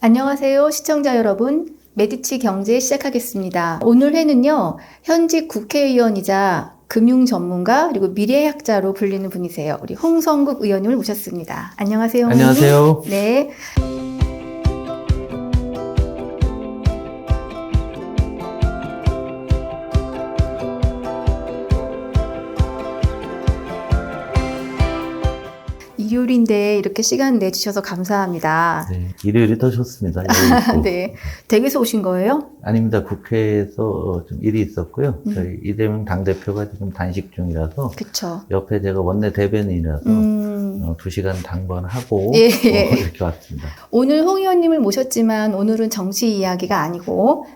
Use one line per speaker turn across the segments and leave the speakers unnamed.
안녕하세요, 시청자 여러분. 메디치 경제 시작하겠습니다. 오늘 회는요, 현직 국회의원이자 금융 전문가 그리고 미래학자로 불리는 분이세요. 우리 홍성국 의원님을 모셨습니다. 안녕하세요.
안녕하세요.
네. 일요일인데 이렇게 시간 내주셔서 감사합니다.
네, 일요일이 더 좋습니다.
네. 댁에서 오신 거예요?
아닙니다. 국회에서 좀 일이 있었고요. 저희 이재명 당대표가 지금 단식 중이라서
그쵸.
옆에 제가 원내 대변인이라서 2시간 당번하고
예.
이렇게 왔습니다.
오늘 홍 의원님을 모셨지만 오늘은 정치 이야기가 아니고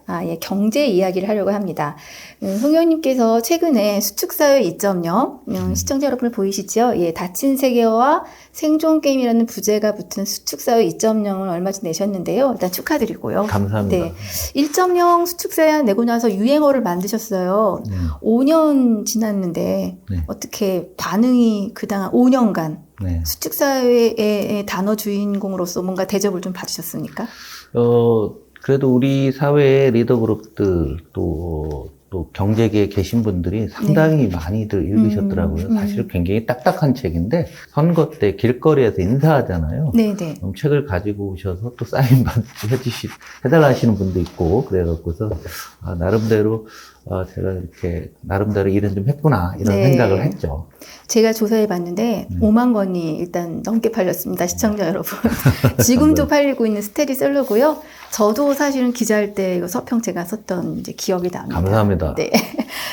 경제 이야기를 하려고 합니다. 홍 의원님께서 최근에 수축사회 2.0 시청자 여러분 보이시죠? 예, 다친 세계와 생존 게임이라는 부제가 붙은 수축사회 2.0을 얼마 전 내셨는데요. 일단 축하드리고요.
감사합니다.
네, 1.0 수축사회 내고 나서 유행어를 만드셨어요. 5년 지났는데
네.
어떻게 반응이 그당 5년간
네.
수축사회의 단어 주인공으로서 뭔가 대접을 좀 받으셨습니까?
그래도 우리 사회의 리더 그룹들 또 경제계에 계신 분들이 상당히 많이들 읽으셨더라고요. 사실 굉장히 딱딱한 책인데 선거 때 길거리에서 인사하잖아요.
네네.
그럼 책을 가지고 오셔서 또 사인 해달라 하시는 분도 있고 그래갖고서 나름대로 제가 이렇게 나름대로 일은 좀 했구나 이런
네.
생각을 했죠.
제가 조사해 봤는데 5만 권이 일단 넘게 팔렸습니다. 시청자 여러분. 지금도 팔리고 있는 스테디셀러고요. 저도 사실은 기자할 때 이거 서평 제가 썼던 이제 기억이 납니다.
감사합니다.
네.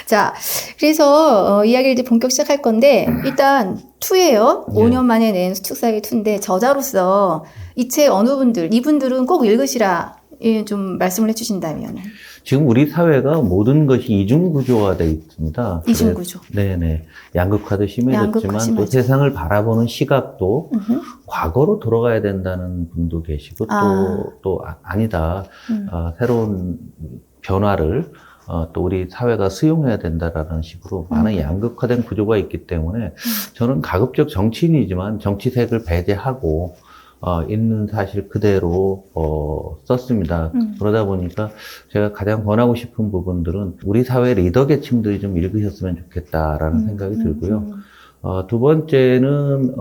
자, 그래서 이야기를 이제 본격 시작할 건데 일단 2예요.
네.
5년 만에 낸 수축사회 2인데 저자로서 이 책 어느 분들, 이분들은 꼭 읽으시라 좀 말씀을 해주신다면.
지금 우리 사회가 모든 것이 이중구조화되어 있습니다.
이중구조.
네네. 양극화도 심해졌지만
양극화
또
심하죠.
세상을 바라보는 시각도 과거로 돌아가야 된다는 분도 계시고 또 아니다. 새로운 변화를 또 우리 사회가 수용해야 된다라는 식으로 많은 양극화된 구조가 있기 때문에 저는 가급적 정치인이지만 정치색을 배제하고 있는 사실 그대로 썼습니다. 그러다 보니까 제가 가장 권하고 싶은 부분들은 우리 사회 리더 계층들이 좀 읽으셨으면 좋겠다라는 생각이 들고요. 두 번째는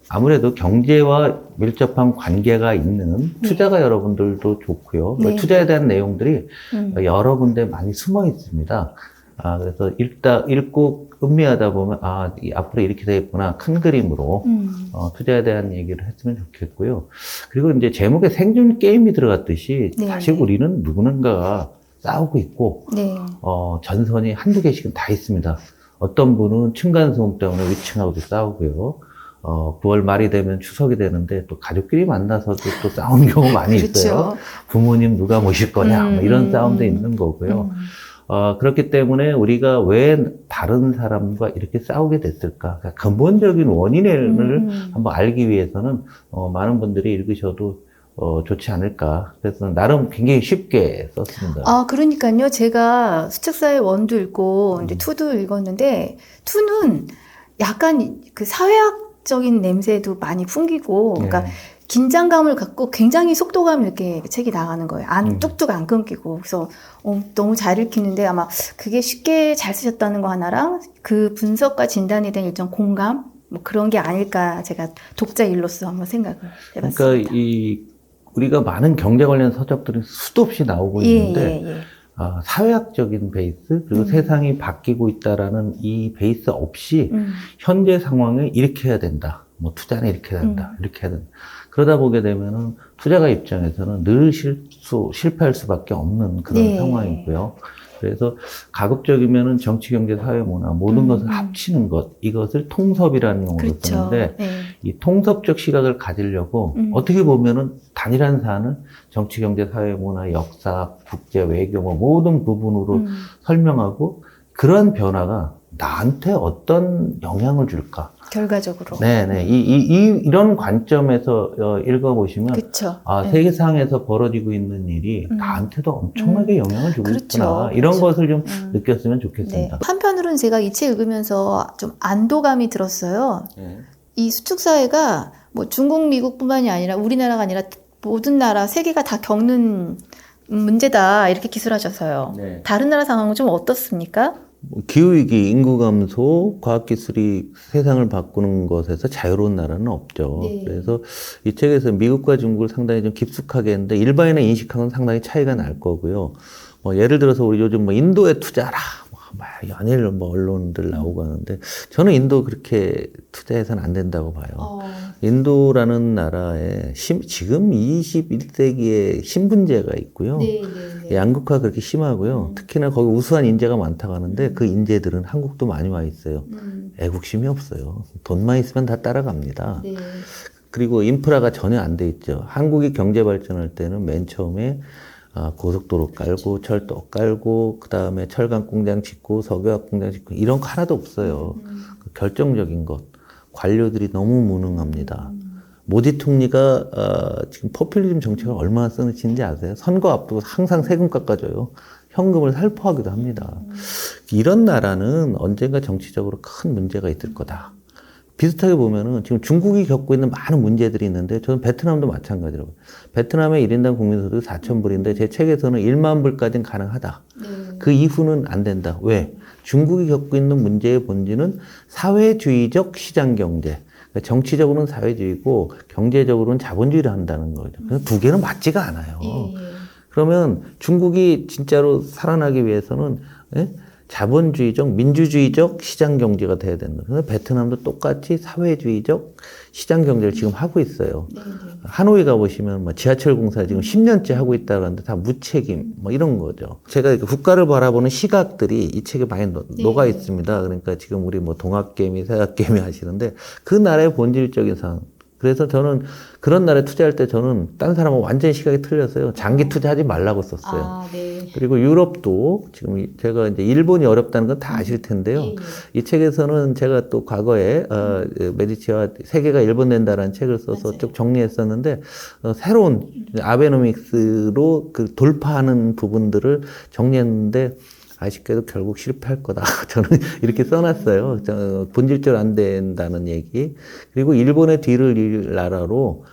아무래도 경제와 밀접한 관계가 있는 투자가 여러분들도 좋고요.
네.
투자에 대한 내용들이 여러 군데 많이 숨어 있습니다. 그래서 읽고 음미하다 보면 앞으로 이렇게 되겠구나 큰 그림으로 투자에 대한 얘기를 했으면 좋겠고요. 그리고 이제 제목에 생존 게임이 들어갔듯이
네.
사실 우리는 누군가가 싸우고 있고
네.
전선이 한두 개씩은 다 있습니다. 어떤 분은 층간소음 때문에 위층하고도 싸우고요. 9월 말이 되면 추석이 되는데 또 가족끼리 만나서도 또 싸우는 경우 많이
그렇죠.
있어요. 부모님 누가 모실 거냐 뭐 이런 싸움도 있는 거고요. 그렇기 때문에 우리가 왜 다른 사람과 이렇게 싸우게 됐을까? 그러니까 근본적인 원인을 한번 알기 위해서는 많은 분들이 읽으셔도 좋지 않을까. 그래서 나름 굉장히 쉽게 썼습니다.
그러니까요. 제가 수책사의 1도 읽고 이제 2도 읽었는데 2는 약간 그 사회학적인 냄새도 많이 풍기고 그러니까 긴장감을 갖고 굉장히 속도감 있게 책이 나가는 거예요. 뚝뚝 안 끊기고. 그래서 너무 잘 읽히는데 아마 그게 쉽게 잘 쓰셨다는 거 하나랑 그 분석과 진단에 대한 일정 공감 뭐 그런 게 아닐까 제가 독자 일로서 한번 생각을 해봤습니다.
그러니까 우리가 많은 경제 관련 서적들이 수도 없이 나오고 있는데 사회학적인 베이스 그리고 세상이 바뀌고 있다라는 이 베이스 없이 현재 상황에 이렇게 해야 된다. 뭐 투자는 이렇게 해야 된다. 이렇게 해야 된다. 그러다 보게 되면은 투자가 입장에서는 늘 실패할 수밖에 없는 그런 상황이고요. 그래서 가급적이면은 정치, 경제, 사회, 문화 모든 것을 합치는 것 이것을 통섭이라는 용어로 쓰는데 이 통섭적 시각을 가지려고 어떻게 보면은 단일한 사안을 정치, 경제, 사회, 문화, 역사, 국제, 외교 뭐 모든 부분으로 설명하고 그러한 변화가 나한테 어떤 영향을 줄까?
결과적으로.
네네. 이런 관점에서 읽어보시면,
그쵸.
세계상에서 벌어지고 있는 일이 나한테도 엄청나게 영향을 주고
그렇죠.
있구나. 이런 것을 좀 느꼈으면 좋겠습니다.
네. 한편으로는 제가 이 책 읽으면서 좀 안도감이 들었어요. 이 수축사회가 뭐 중국, 미국뿐만이 아니라 우리나라가 아니라 모든 나라, 세계가 다 겪는 문제다 이렇게 기술하셔서요.
네.
다른 나라 상황은 좀 어떻습니까?
기후위기, 인구 감소, 과학기술이 세상을 바꾸는 것에서 자유로운 나라는 없죠.
네.
그래서 이 책에서 미국과 중국을 상당히 좀 깊숙하게 했는데 일반인의 인식하고는 상당히 차이가 날 거고요. 예를 들어서 우리 요즘 인도에 투자하라. 막 연일 언론들 나오고 하는데 저는 인도 그렇게 투자해서는 안 된다고 봐요. 인도라는 나라에 지금 21세기에 신분제가 있고요. 양극화 그렇게 심하고요. 특히나 거기 우수한 인재가 많다고 하는데 그 인재들은 한국도 많이 와 있어요. 애국심이 없어요. 돈만 있으면 다 따라갑니다.
네.
그리고 인프라가 전혀 안 돼 있죠. 한국이 경제 발전할 때는 맨 처음에 고속도로 깔고 철도 깔고 그 다음에 철강 공장 짓고 석유화학 공장 짓고 이런 거 하나도 없어요. 결정적인 것 관료들이 너무 무능합니다. 모디 총리가 지금 포퓰리즘 정책을 얼마나 쓰는지 아세요? 선거 앞두고 항상 세금 깎아줘요. 현금을 살포하기도 합니다. 이런 나라는 언젠가 정치적으로 큰 문제가 있을 거다. 비슷하게 보면은 지금 중국이 겪고 있는 많은 문제들이 있는데 저는 베트남도 마찬가지라고. 베트남의 1인당 국민소득이 4,000불인데 제 책에서는 1만 불까지는 가능하다. 그 이후는 안 된다. 왜? 중국이 겪고 있는 문제의 본질은 사회주의적 시장경제. 그러니까 정치적으로는 사회주의고 경제적으로는 자본주의를 한다는 거죠. 그래서 두 개는 맞지가 않아요. 그러면 중국이 진짜로 살아나기 위해서는 자본주의적, 민주주의적 시장 경제가 돼야 된다. 그래서 베트남도 똑같이 사회주의적 시장 경제를 지금 하고 있어요. 하노이 가보시면 지하철 공사 지금 10년째 하고 있다고 하는데 다 무책임, 이런 거죠. 제가 국가를 바라보는 시각들이 이 책에 많이 녹아 있습니다. 그러니까 지금 우리 동학개미, 서학개미 하시는데 그 나라의 본질적인 상황. 그래서 저는 그런 나라에 투자할 때 저는 딴 사람은 완전히 시각이 틀렸어요. 장기 투자하지 말라고 썼어요. 그리고 유럽도 지금 제가 이제 일본이 어렵다는 건 다 아실 텐데요. 이 책에서는 제가 또 과거에 메디치와 세계가 일본 낸다라는 책을 써서 쭉 정리했었는데 새로운 아베노믹스로 그 돌파하는 부분들을 정리했는데 아쉽게도 결국 실패할 거다. 저는 이렇게 써놨어요. 본질적으로 안 된다는 얘기. 그리고 일본의 뒤를 이을 나라로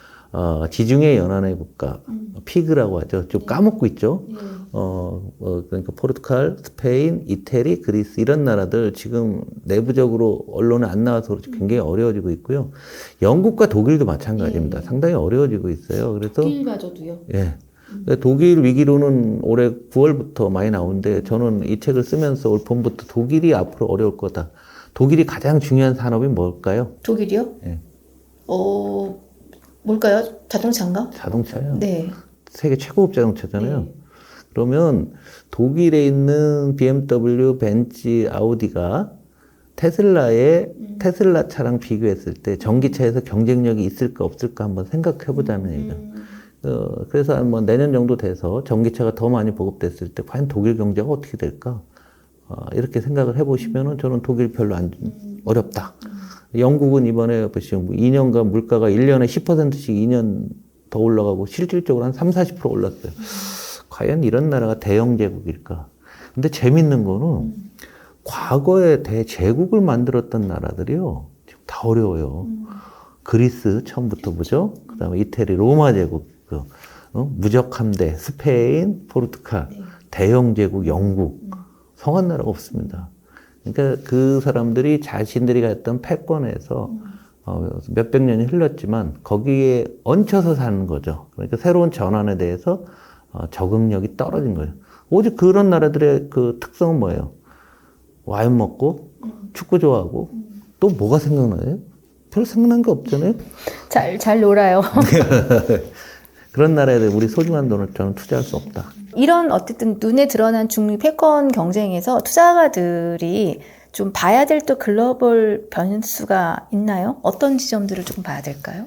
지중해 연안의 국가, 피그라고 하죠. 좀 까먹고 있죠. 그러니까 포르투갈, 스페인, 이태리, 그리스 이런 나라들 지금 내부적으로 언론에 안 나와서 그렇지 굉장히 어려워지고 있고요. 영국과 독일도 마찬가지입니다. 상당히 어려워지고 있어요. 그래서
독일마저도요.
예. 독일 위기론은 올해 9월부터 많이 나오는데 저는 이 책을 쓰면서 올 봄부터 독일이 앞으로 어려울 거다. 독일이 가장 중요한 산업이 뭘까요?
독일이요?
예.
뭘까요? 자동차인가?
자동차요.
네.
세계 최고급 자동차잖아요.
네.
그러면 독일에 있는 BMW, 벤츠, 아우디가 테슬라의 테슬라 차랑 비교했을 때 전기차에서 경쟁력이 있을까 없을까 한번 생각해 보자는 얘기죠. 그래서 내년 정도 돼서 전기차가 더 많이 보급됐을 때 과연 독일 경제가 어떻게 될까? 이렇게 생각을 해보시면은 저는 독일 별로 어렵다. 영국은 이번에 보시면 2년간 물가가 1년에 10%씩 2년 더 올라가고 실질적으로 한 30, 40% 올랐어요. 과연 이런 나라가 대영 제국일까? 근데 재밌는 거는 과거에 대제국을 만들었던 나라들이요. 지금 다 어려워요. 그리스 처음부터 보죠. 그 다음에 이태리, 로마 제국, 무적 함대, 스페인, 포르투갈, 대영 제국, 영국, 성한 나라가 없습니다. 그러니까 그 사람들이 자신들이 갔던 패권에서 몇백 년이 흘렀지만 거기에 얹혀서 사는 거죠. 그러니까 새로운 전환에 대해서 적응력이 떨어진 거예요. 오직 그런 나라들의 그 특성은 뭐예요? 와인 먹고 축구 좋아하고 또 뭐가 생각나요? 별 생각난 게 없잖아요.
잘 놀아요.
그런 나라에 우리 소중한 돈을 저는 투자할 수 없다.
이런 어쨌든 눈에 드러난 중미 패권 경쟁에서 투자가들이 좀 봐야 될 또 글로벌 변수가 있나요? 어떤 지점들을 좀 봐야 될까요?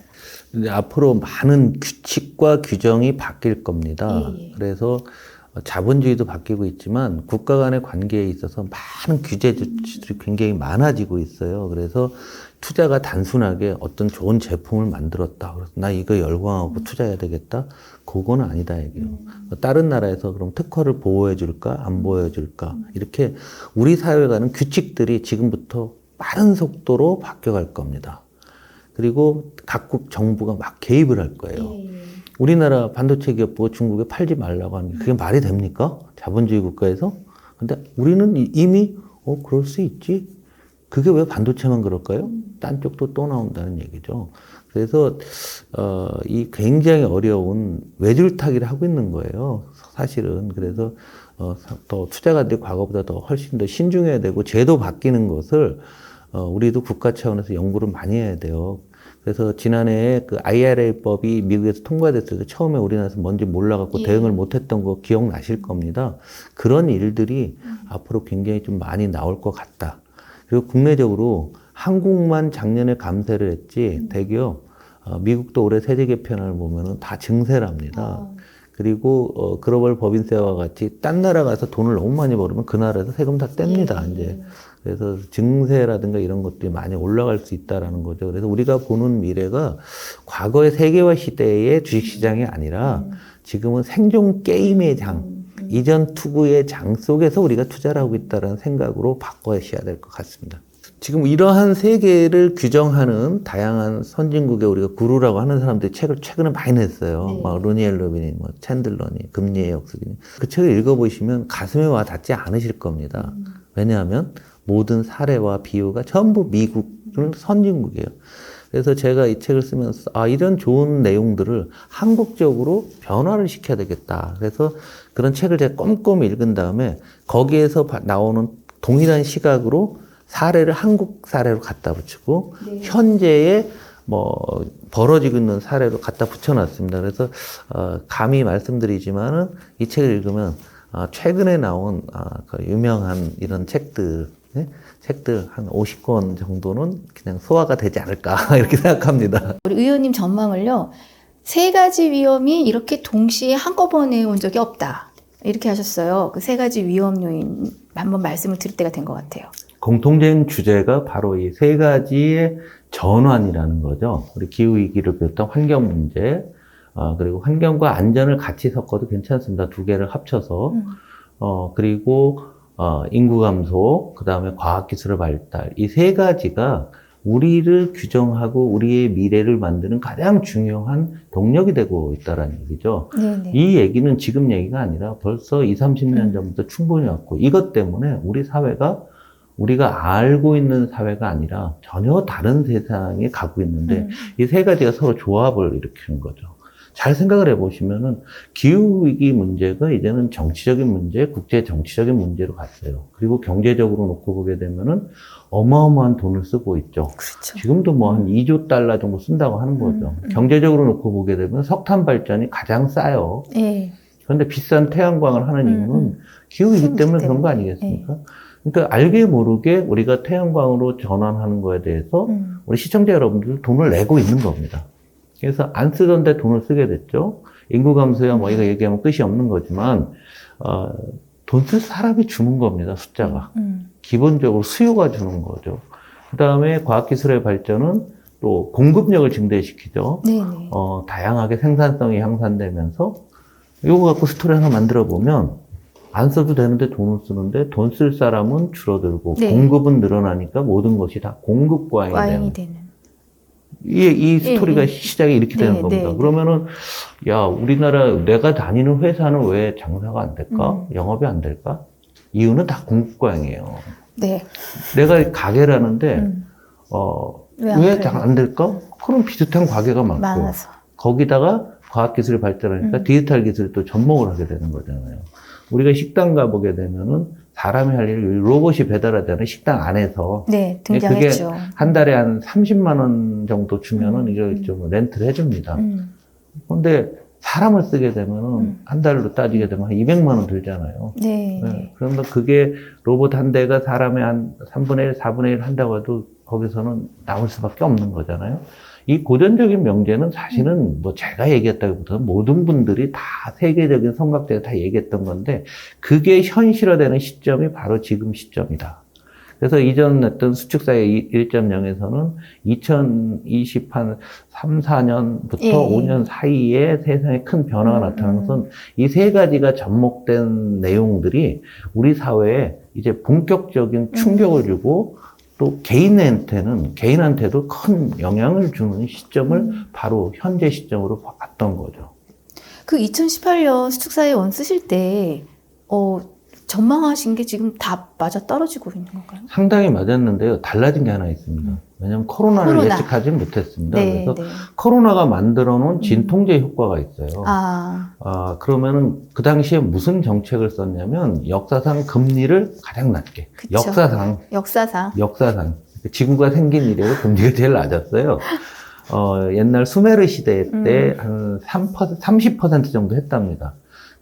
이제 앞으로 많은 규칙과 규정이 바뀔 겁니다. 그래서 자본주의도 바뀌고 있지만 국가 간의 관계에 있어서 많은 규제 조치들이 굉장히 많아지고 있어요. 그래서 투자가 단순하게 어떤 좋은 제품을 만들었다. 그래서 나 이거 열광하고 투자해야 되겠다. 그거는 아니다 얘기예요. 다른 나라에서 그럼 특허를 보호해 줄까? 안 보호해 줄까? 이렇게 우리 사회가는 규칙들이 지금부터 빠른 속도로 바뀌어갈 겁니다. 그리고 각국 정부가 막 개입을 할 거예요. 우리나라 반도체 기업 보고 중국에 팔지 말라고 하는 게 그게 말이 됩니까? 자본주의 국가에서? 근데 우리는 이미 그럴 수 있지. 그게 왜 반도체만 그럴까요? 딴 쪽도 또 나온다는 얘기죠. 그래서 이 굉장히 어려운 외줄타기를 하고 있는 거예요. 사실은. 그래서 더 투자가들이 과거보다 더 훨씬 더 신중해야 되고 제도 바뀌는 것을 우리도 국가 차원에서 연구를 많이 해야 돼요. 그래서 지난해에 그 IRA법이 미국에서 통과됐을 때 처음에 우리나라에서 뭔지 몰라갖고
예.
대응을 못했던 거 기억나실 겁니다. 그런 일들이 앞으로 굉장히 좀 많이 나올 것 같다. 그리고 국내적으로 한국만 작년에 감세를 했지 대기업 미국도 올해 세제 개편을 보면은 다 증세랍니다. 그리고 글로벌 법인세와 같이 딴 나라 가서 돈을 너무 많이 벌으면 그 나라에서 세금 다 뗍니다.
예.
이제 그래서 증세라든가 이런 것들이 많이 올라갈 수 있다라는 거죠. 그래서 우리가 보는 미래가 과거의 세계화 시대의 주식시장이 아니라 지금은 생존 게임의 장, 이전 투구의 장 속에서 우리가 투자를 하고 있다는 생각으로 바꿔셔야 될 것 같습니다. 지금 이러한 세계를 규정하는 다양한 선진국에 우리가 구루라고 하는 사람들이 책을 최근에 많이 냈어요.
네.
막 루니엘 로빈이, 챈들러니, 금리의 역습이니. 그 책을 읽어보시면 가슴에 와 닿지 않으실 겁니다. 왜냐하면 모든 사례와 비유가 전부 미국은 선진국이에요. 그래서 제가 이 책을 쓰면서 이런 좋은 내용들을 한국적으로 변화를 시켜야 되겠다. 그래서 그런 책을 제가 꼼꼼히 읽은 다음에 거기에서 나오는 동일한 시각으로 사례를 한국 사례로 갖다 붙이고
네.
현재의 벌어지고 있는 사례로 갖다 붙여놨습니다. 그래서 감히 말씀드리지만은 이 책을 읽으면 최근에 나온 그 유명한 이런 책들 한 50권 정도는 그냥 소화가 되지 않을까 이렇게 생각합니다.
우리 의원님 전망을요. 3가지 위험이 이렇게 동시에 한꺼번에 온 적이 없다. 이렇게 하셨어요. 그 3가지 위험 요인 한번 말씀을 드릴 때가 된 것 같아요.
공통된 주제가 바로 이 3가지의 전환이라는 거죠. 우리 기후위기를 비롯한 환경 문제, 그리고 환경과 안전을 같이 섞어도 괜찮습니다. 2개를 합쳐서. 그리고 인구 감소, 그 다음에 과학기술의 발달. 이 3가지가 우리를 규정하고 우리의 미래를 만드는 가장 중요한 동력이 되고 있다는 얘기죠.
네네.
이 얘기는 지금 얘기가 아니라 벌써 20, 30년 전부터 충분히 왔고, 이것 때문에 우리 사회가 우리가 알고 있는 사회가 아니라 전혀 다른 세상에 가고 있는데 이 3가지가 서로 조합을 일으키는 거죠. 잘 생각을 해보시면은 기후위기 문제가 이제는 정치적인 문제, 국제 정치적인 문제로 갔어요. 그리고 경제적으로 놓고 보게 되면은 어마어마한 돈을 쓰고 있죠.
그렇죠.
지금도 뭐 한 2조 달러 정도 쓴다고 하는 거죠. 경제적으로 놓고 보게 되면 석탄 발전이 가장 싸요.
네.
그런데 비싼 태양광을 하는 이유는 기후위기 때문에 그런 거 아니겠습니까? 그러니까 알게 모르게 우리가 태양광으로 전환하는 거에 대해서 우리 시청자 여러분들 돈을 내고 있는 겁니다. 그래서 안 쓰던데 돈을 쓰게 됐죠. 인구 감소야 뭐 이거 얘기하면 끝이 없는 거지만 돈 쓸 사람이 주는 겁니다. 숫자가. 기본적으로 수요가 주는 거죠. 그 다음에 과학기술의 발전은 또 공급력을 증대시키죠.
네네.
다양하게 생산성이 향상되면서 이거 갖고 스토리 하나 만들어 보면 안 써도 되는데 돈을 쓰는데 돈 쓸 사람은 줄어들고
네.
공급은 늘어나니까 모든 것이 다 공급 과잉이 되는. 이 스토리가 시작이 이렇게 되는 겁니다. 그러면은 야 우리나라 내가 다니는 회사는 왜 장사가 안 될까? 영업이 안 될까? 이유는 다 공급 과잉이에요.
네.
내가 가게를 하는데 왜 잘 안 될까? 그럼 비슷한 가게가 많고 거기다가 과학기술이 발달하니까 디지털 기술이 또 접목을 하게 되는 거잖아요. 우리가 식당 가보게 되면은 사람이 할 일을 로봇이 배달하잖아요. 식당 안에서.
네, 등장했죠.
그게 한 달에 한 30만 원 정도 주면은 이걸 좀 렌트를 해줍니다. 그런데 사람을 쓰게 되면은 한 달로 따지게 되면 한 200만 원 들잖아요.
네.
네. 그러면 그게 로봇 한 대가 사람의 한 3분의 1, 4분의 1 한다고 해도 거기서는 나올 수밖에 없는 거잖아요. 이 고전적인 명제는 사실은 뭐 제가 얘기했다기보다는 모든 분들이 다 세계적인 성각자가 다 얘기했던 건데 그게 현실화되는 시점이 바로 지금 시점이다. 그래서 이전 어떤 수축사의 1.0에서는 2020한 3, 4년부터 5년 사이에 세상에 큰 변화가 나타나는 것은 이 3가지가 접목된 내용들이 우리 사회에 이제 본격적인 충격을 주고 또 개인한테도 큰 영향을 주는 시점을 바로 현재 시점으로 봤던 거죠.
그 2018년 수축사회 원 쓰실 때, 전망하신 게 지금 다 맞아 떨어지고 있는 건가요?
상당히 맞았는데요. 달라진 게 하나 있습니다. 왜냐하면 코로나를 예측하지 못했습니다.
네,
그래서
네.
코로나가 만들어 놓은 진통제 효과가 있어요. 그러면은 그 당시에 무슨 정책을 썼냐면 역사상 금리를 가장 낮게.
그쵸.
역사상. 지구가 생긴 이래로 금리가 제일 낮았어요. 옛날 수메르 시대 때 한 30% 정도 했답니다.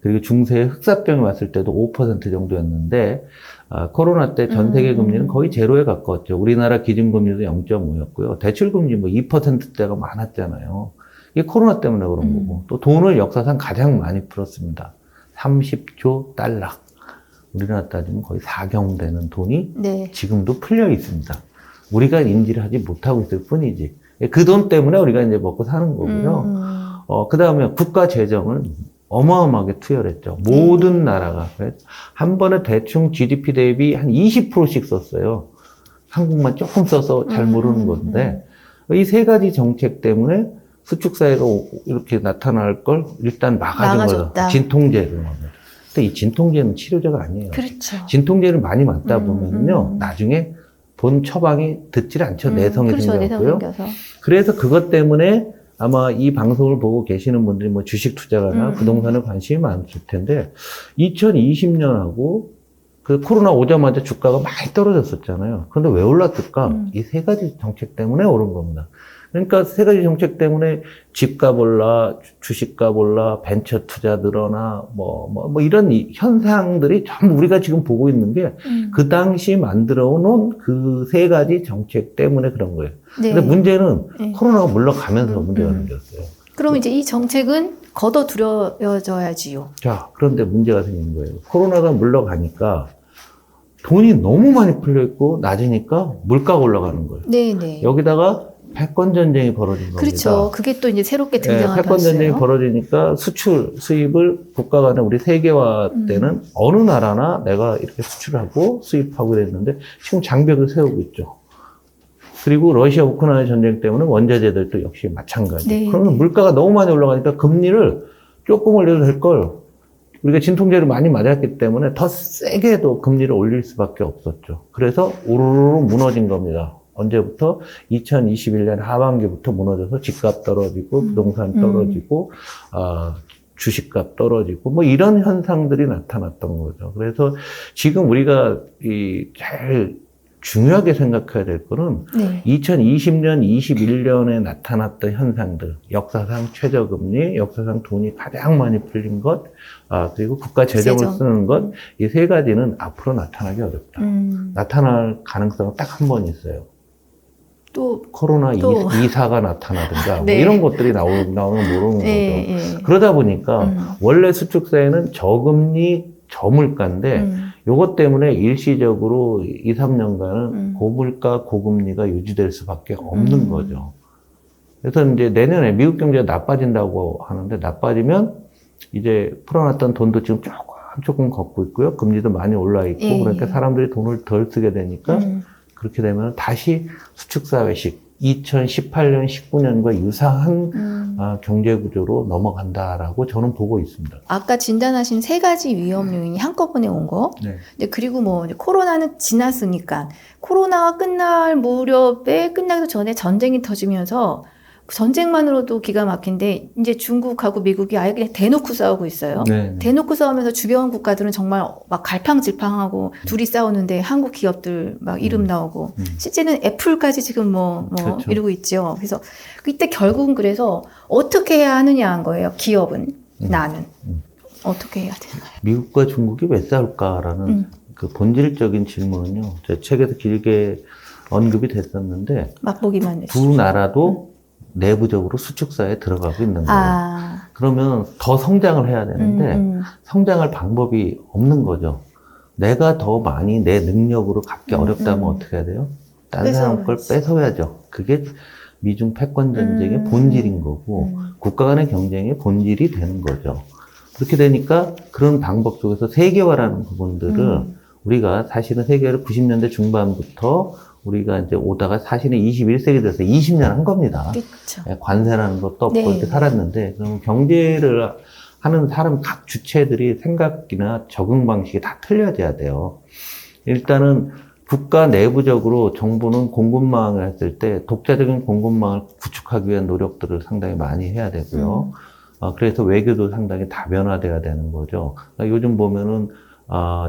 그리고 중세에 흑사병이 왔을 때도 5% 정도였는데, 코로나 때 전 세계 금리는 거의 제로에 가까웠죠. 우리나라 기준금리도 0.5였고요. 대출금리 뭐 2%대가 많았잖아요. 이게 코로나 때문에 그런 거고. 또 돈을 역사상 가장 많이 풀었습니다. 30조 달러. 우리나라 따지면 거의 4경 되는 돈이
네.
지금도 풀려 있습니다. 우리가 인지를 하지 못하고 있을 뿐이지. 그 돈 때문에 우리가 이제 먹고 사는 거고요. 그 다음에 국가 재정을 어마어마하게 투여했죠. 모든 나라가. 한 번에 대충 GDP 대비 한 20%씩 썼어요. 한국만 조금 써서 잘 모르는 건데, 이 세 가지 정책 때문에 수축사회가 이렇게 나타날 걸 일단 막아준 거죠. 진통제를. 근데 이 진통제는 치료제가 아니에요.
그렇죠.
진통제를 많이 맞다 보면요, 나중에 본 처방이 듣질 않죠. 내성이
그렇죠.
생겨서요. 그래서 그것 때문에 아마 이 방송을 보고 계시는 분들이 뭐 주식 투자가나 부동산에 관심이 많을 텐데, 2020년하고 그 코로나 오자마자 주가가 많이 떨어졌었잖아요. 그런데 왜 올랐을까? 이 세 가지 정책 때문에 오른 겁니다. 그러니까 세 가지 정책 때문에 집값 올라, 주식값 올라, 벤처 투자 늘어나, 뭐 이런 현상들이 전부 우리가 지금 보고 있는 게 그 당시 만들어 놓은 그 세 가지 정책 때문에 그런 거예요.
네.
근데 문제는 코로나가 물러가면서 문제가 생겼어요.
그럼 이제 이 정책은 걷어들여져야지요.
자, 그런데 문제가 생긴 거예요. 코로나가 물러가니까 돈이 너무 많이 풀려 있고 낮으니까 물가가 올라가는 거예요.
네네.
여기다가 패권 전쟁이 벌어진 겁니다.
그렇죠. 그게 또 이제 새롭게 등장한
패권 전쟁이 벌어지니까 수출 수입을 국가 간에 우리 세계화 때는 어느 나라나 내가 이렇게 수출하고 수입하고 이랬는데 지금 장벽을 세우고 있죠. 그리고 러시아 우크라이나 전쟁 때문에 원자재들도 역시 마찬가지.
네.
그러면 물가가 너무 많이 올라가니까 금리를 조금 올려도 될 걸. 우리가 진통제를 많이 맞았기 때문에 더 세게도 금리를 올릴 수밖에 없었죠. 그래서 우르르 무너진 겁니다. 언제부터? 2021년 하반기부터 무너져서 집값 떨어지고 부동산 떨어지고 주식값 떨어지고 뭐 이런 현상들이 나타났던 거죠. 그래서 지금 우리가 제일 중요하게 생각해야 될 거는 2020년, 21년에 나타났던 현상들, 역사상 최저금리, 역사상 돈이 가장 많이 풀린 것, 그리고 국가 재정을 쓰는 것, 이 세 가지는 앞으로 나타나기 어렵다. 나타날 가능성은 딱 한 번 있어요.
또
코로나 이사가 나타나든가 뭐 이런 것들이 나오면 모르는 거죠. 그러다 보니까 원래 수축사회는 저금리 저물가인데 요것 때문에 일시적으로 2, 3년간은 고물가 고금리가 유지될 수밖에 없는 거죠. 그래서 이제 내년에 미국 경제가 나빠진다고 하는데, 나빠지면 이제 풀어놨던 돈도 지금 조금 걷고 있고요. 금리도 많이 올라 있고, 그러니까 사람들이 돈을 덜 쓰게 되니까 그렇게 되면 다시 수축사회식 2018년, 19년과 유사한 경제 구조로 넘어간다라고 저는 보고 있습니다.
아까 진단하신 세 가지 위험 요인이 한꺼번에 온 거. 네. 그리고 뭐 코로나는 지났으니까 코로나가 끝날 무렵에 끝나기 전에 전쟁이 터지면서 전쟁만으로도 기가 막힌데 이제 중국하고 미국이 아예 그냥 대놓고 싸우고 있어요. 네. 대놓고 싸우면서 주변 국가들은 정말 막 갈팡질팡하고 둘이 싸우는데 한국 기업들 막 이름 나오고 실제는 애플까지 지금 그렇죠. 이러고 있죠. 그래서 이때 결국은 그래서 어떻게 해야 하느냐 한 거예요. 기업은 나는 어떻게 해야 되나요?
미국과 중국이 왜 싸울까라는 그 본질적인 질문은요. 제 책에서 길게 언급이 됐었는데
맛보기만
두 나라도 내부적으로 수축사에 들어가고 있는 거예요. 그러면 더 성장을 해야 되는데 성장할 방법이 없는 거죠. 내가 더 많이 내 능력으로 갚기 어렵다면 어떻게 해야 돼요? 다른 사람 걸 뺏어야죠. 그게 미중 패권 전쟁의 본질인 거고 국가 간의 경쟁의 본질이 되는 거죠. 그렇게 되니까 그런 방법 속에서 세계화라는 부분들을 우리가 사실은 세계화를 90년대 중반부터 우리가 이제 오다가 사실은 21세기 들어서 20년 한 겁니다.
그렇죠.
관세라는 것도 없고 이렇게 살았는데, 그럼 경제를 하는 사람 각 주체들이 생각이나 적응 방식이 다 틀려져야 돼요. 일단은 국가 내부적으로 정부는 공급망을 했을 때 독자적인 공급망을 구축하기 위한 노력들을 상당히 많이 해야 되고요. 그래서 외교도 상당히 다변화돼야 되는 거죠. 그러니까 요즘 보면은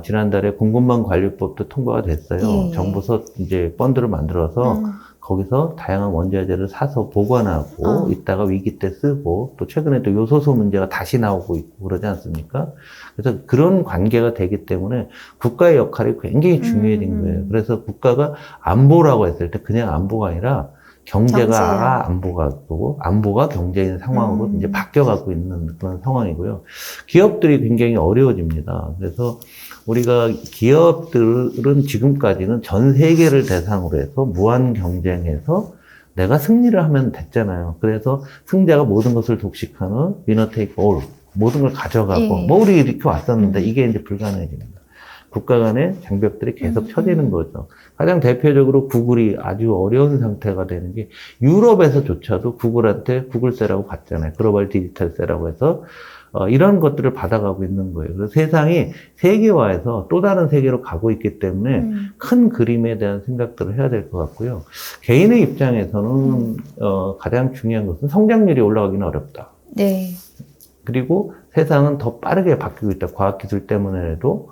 지난달에 공급망 관리법도 통과가 됐어요.
예.
정부에서 이제 펀드를 만들어서 거기서 다양한 원자재를 사서 보관하고 이따가 위기 때 쓰고 또 최근에 또 요소수 문제가 다시 나오고 있고 그러지 않습니까? 그래서 그런 관계가 되기 때문에 국가의 역할이 굉장히 중요해진 거예요. 그래서 국가가 안보라고 했을 때 그냥 안보가 아니라 경제가 안보가고 안보가 경제인 상황으로 이제 바뀌어가고 있는 그런 상황이고요. 기업들이 굉장히 어려워집니다. 그래서 우리가 기업들은 지금까지는 전 세계를 대상으로 해서 무한 경쟁해서 내가 승리를 하면 됐잖아요. 그래서 승자가 모든 것을 독식하는 winner take all, 모든 걸 가져가고 뭐 우리 이렇게 왔었는데 이게 이제 불가능해집니다. 국가 간의 장벽들이 계속 쳐지는 거죠. 가장 대표적으로 구글이 아주 어려운 상태가 되는 게 유럽에서조차도 구글한테 구글세라고 갔잖아요. 글로벌 디지털세라고 해서 이런 것들을 받아가고 있는 거예요. 그래서 세상이 세계화해서 또 다른 세계로 가고 있기 때문에 큰 그림에 대한 생각들을 해야 될 것 같고요. 개인의 입장에서는 가장 중요한 것은 성장률이 올라가기는 어렵다.
네.
그리고 세상은 더 빠르게 바뀌고 있다. 과학기술 때문에도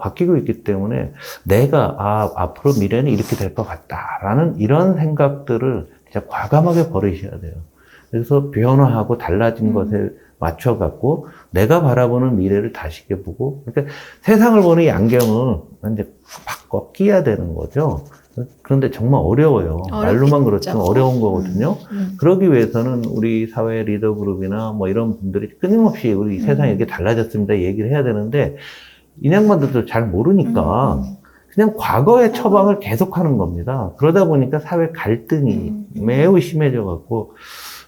바뀌고 있기 때문에 내가 앞으로 미래는 이렇게 될 것 같다라는 이런 생각들을 진짜 과감하게 버리셔야 돼요. 그래서 변화하고 달라진 것에 맞춰갖고 내가 바라보는 미래를 다시 보고, 그러니까 세상을 보는 이 안경을 이제 바꿔 끼야 되는 거죠. 그런데 정말 어려워요. 말로만 그렇지만 어려운 거거든요. 그러기 위해서는 우리 사회 리더 그룹이나 뭐 이런 분들이 끊임없이 우리 세상이 이렇게 달라졌습니다 얘기를 해야 되는데 인양반들도 잘 모르니까 그냥 과거의 처방을 계속하는 겁니다. 그러다 보니까 사회 갈등이 매우 심해져 갖고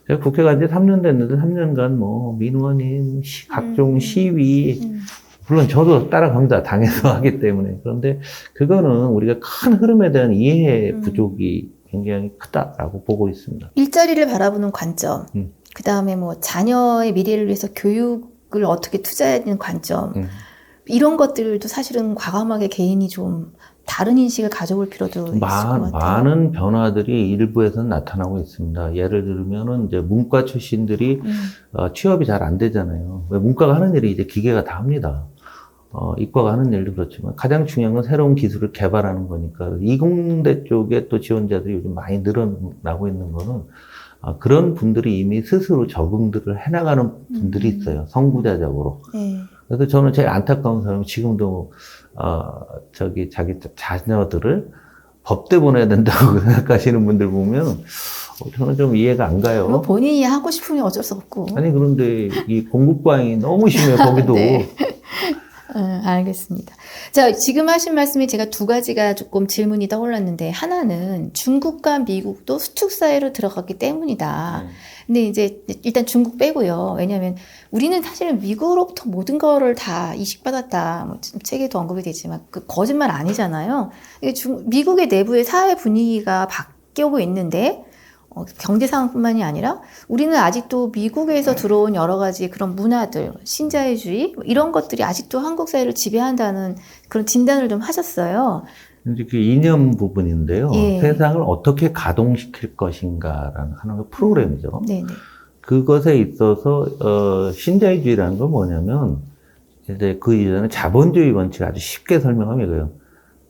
제가 국회 간 지 3년 됐는데 3년간 뭐 민원인, 각종 시위, 물론 저도 따라갑니다. 당에서 하기 때문에. 그런데 그거는 우리가 큰 흐름에 대한 이해 부족이 굉장히 크다라고 보고 있습니다.
일자리를 바라보는 관점, 그 다음에 뭐 자녀의 미래를 위해서 교육을 어떻게 투자해야 되는 관점, 이런 것들도 사실은 과감하게 개인이 좀 다른 인식을 가져볼 필요도 있을 것 같아요.
많은 변화들이 일부에서는 나타나고 있습니다. 예를 들면은 이제 문과 출신들이 취업이 잘 안 되잖아요. 왜 문과가 하는 일이 이제 기계가 다 합니다. 이과가 하는 일도 그렇지만 가장 중요한 건 새로운 기술을 개발하는 거니까 이공대 쪽에 또 지원자들이 요즘 많이 늘어나고 있는 거는 그런 분들이 이미 스스로 적응들을 해나가는 분들이 있어요. 선구자적으로. 그래서 저는 제일 안타까운 사람은 지금도 자기 자녀들을 법대 보내야 된다고 생각하시는 분들 보면 저는 좀 이해가 안 가요.
본인이 하고 싶으면 어쩔 수 없고.
아니 그런데 이 공급광이 너무 심해요. 거기도.
네. 알겠습니다. 자, 지금 하신 말씀이 제가 두 가지가 조금 질문이 떠올랐는데 하나는 중국과 미국도 수축 사회로 들어갔기 때문이다. 근데 이제 일단 중국 빼고요. 왜냐하면 우리는 사실은 미국으로부터 모든 거를 다 이식받았다. 뭐 책에도 언급이 되지만 그 거짓말 아니잖아요. 미국의 내부의 사회 분위기가 바뀌고 있는데 경제 상황뿐만이 아니라 우리는 아직도 미국에서 들어온 여러 가지 그런 문화들, 신자유주의 이런 것들이 아직도 한국 사회를 지배한다는 그런 진단을 좀 하셨어요.
이제 그 이념 부분인데요.
예.
세상을 어떻게 가동시킬 것인가라는 하나의 프로그램이죠.
네네.
그것에 있어서 신자유주의라는 건 뭐냐면 이제 그 이전에 자본주의 원칙을 아주 쉽게 설명하면 이거예요.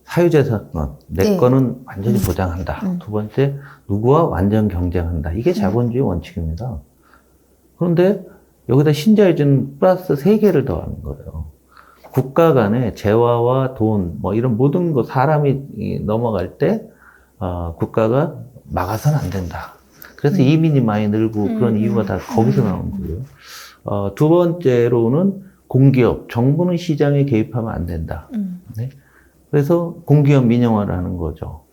사유재산권, 내 거는 완전히 보장한다. 두 번째, 누구와 완전 경쟁한다. 이게 자본주의 원칙입니다. 그런데 여기다 신자유주의는 플러스 3개를 더하는 거예요. 국가 간의 재화와 돈, 뭐 이런 모든 거 사람이 넘어갈 때 국가가 막아서는 안 된다. 그래서 이민이 많이 늘고 그런 이유가 다 거기서 나온 거고요. 두 번째로는 공기업, 정부는 시장에 개입하면 안 된다. 네? 그래서 공기업 민영화를 하는 거죠.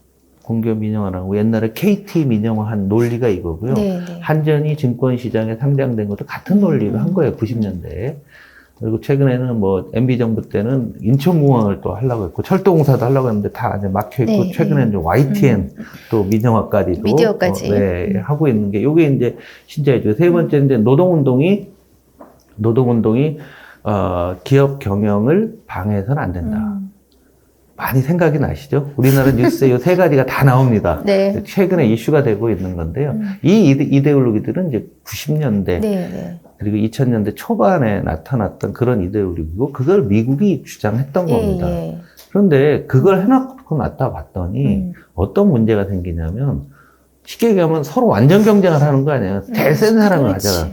공기업 민영화라고 옛날에 KT 민영화한 논리가 이거고요.
네네.
한전이 증권시장에 상장된 것도 같은 논리를 한 거예요. 90년대에. 그리고 최근에는 뭐 MB 정부 때는 인천공항을 또 하려고 했고 철도공사도 하려고 했는데 다 이제 막혀 있고
네,
최근에는 좀 YTN 또 민영화까지도
미디어까지
하고 있는 게 요게 이제 신자유주의. 세 번째 이제 노동운동이 노동운동이 기업 경영을 방해해서는 안 된다. 많이 생각이 나시죠? 우리나라 뉴스에 이 세 가지가 다 나옵니다.
네.
최근에 이슈가 되고 있는 건데요. 이 이데올로기들은 이제 90년대 그리고 2000년대 초반에 나타났던 그런 이데올로기고 그걸 미국이 주장했던 겁니다. 그런데 그걸 해놓고 놨다 봤더니 어떤 문제가 생기냐면 쉽게 얘기하면 서로 완전 경쟁을 하는 거 아니에요. 대센 사람을 하잖아.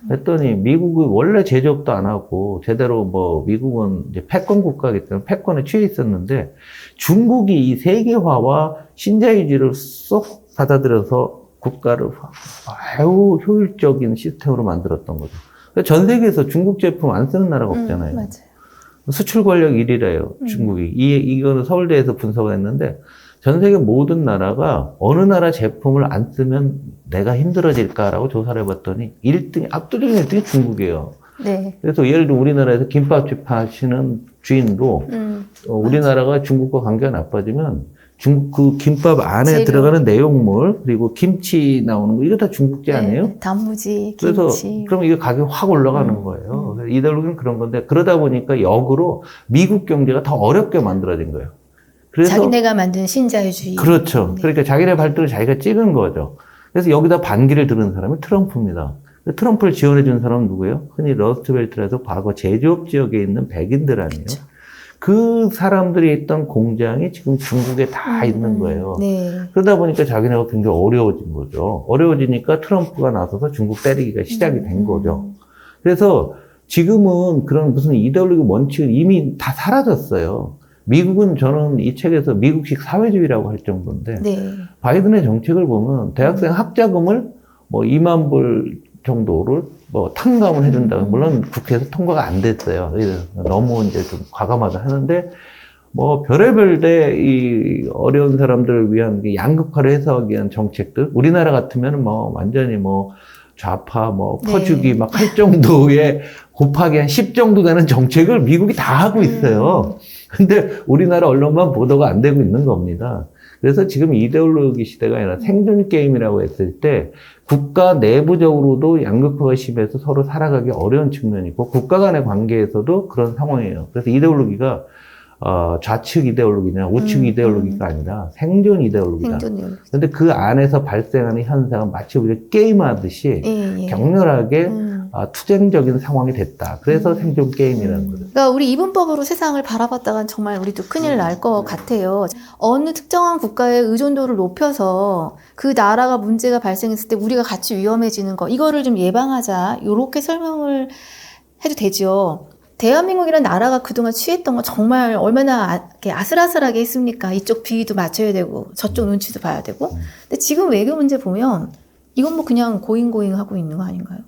그랬더니 미국이 원래 제조업도 안 하고 제대로 뭐 미국은 이제 패권 국가이기 때문에 패권에 취해 있었는데 중국이 이 세계화와 신자유주의를 쏙 받아들여서 국가를 아주 효율적인 시스템으로 만들었던 거죠. 전 세계에서 중국 제품 안 쓰는 나라가 없잖아요.
맞아요.
수출 권력 1위래요, 중국이. 이거는 서울대에서 분석을 했는데 전 세계 모든 나라가 어느 나라 제품을 안 쓰면 내가 힘들어질까라고 조사를 해봤더니 1등, 압도적인 1등이 중국이에요.
네.
그래서 예를 들어 우리나라에서 김밥집 하시는 주인도 우리나라가 중국과 관계가 나빠지면 중국 그 김밥 안에
재료.
들어가는 내용물 그리고 김치 나오는 거 이거 다 중국제 아니에요?
네. 단무지, 김치.
그래서 그럼 이게 가격이 확 올라가는 거예요. 그래서 이데올로기는 그런 건데 그러다 보니까 역으로 미국 경제가 더 어렵게 만들어진 거예요. 그래서
자기네가 만든 신자유주의.
그렇죠. 그러니까 자기네 발등을 자기가 찍은 거죠. 그래서 여기다 반기를 들은 사람이 트럼프입니다. 트럼프를 지원해 준 사람은 누구예요? 흔히 러스트벨트라서 과거 제조업 지역에 있는 백인들 아니에요?
그렇죠.
그 사람들이 있던 공장이 지금 중국에 다 있는 거예요.
네.
그러다 보니까 자기네가 굉장히 어려워진 거죠. 어려워지니까 트럼프가 나서서 중국 때리기가 시작이 된 거죠. 그래서 지금은 그런 무슨 이데올로기 원칙은 이미 다 사라졌어요. 미국은 저는 이 책에서 미국식 사회주의라고 할 정도인데
네.
바이든의 정책을 보면 대학생 학자금을 뭐 2만 불 정도를 뭐 탕감을 해준다. 물론 국회에서 통과가 안 됐어요. 너무 이제 좀 과감하다 하는데 뭐 별의별 데 이 어려운 사람들을 위한 양극화를 해소하기 위한 정책들 우리나라 같으면 뭐 완전히 뭐 좌파 뭐 퍼주기 막 할 정도의 곱하기 한 10 정도 되는 정책을 미국이 다 하고 있어요. 근데 우리나라 언론만 보도가 안 되고 있는 겁니다. 그래서 지금 이데올로기 시대가 아니라 생존 게임이라고 했을 때 국가 내부적으로도 양극화가 심해서 서로 살아가기 어려운 측면이 있고 국가 간의 관계에서도 그런 상황이에요. 그래서 이데올로기가 좌측 이데올로기냐 우측 이데올로기가 아니라 생존 이데올로기다. 그런데 그 안에서 발생하는 현상은 마치 우리가 게임하듯이 격렬하게 투쟁적인 상황이 됐다. 그래서 생존 게임이라는 거죠.
그러니까 우리 이분법으로 세상을 바라봤다간 정말 우리도 큰일 날 것 같아요. 어느 특정한 국가의 의존도를 높여서 그 나라가 문제가 발생했을 때 우리가 같이 위험해지는 거 이거를 좀 예방하자. 이렇게 설명을 해도 되죠. 대한민국이라는 나라가 그동안 취했던 건 정말 얼마나 아슬아슬하게 했습니까? 이쪽 비위도 맞춰야 되고 저쪽 눈치도 봐야 되고. 근데 지금 외교 문제 보면 이건 뭐 그냥 고잉고잉 하고 있는 거 아닌가요?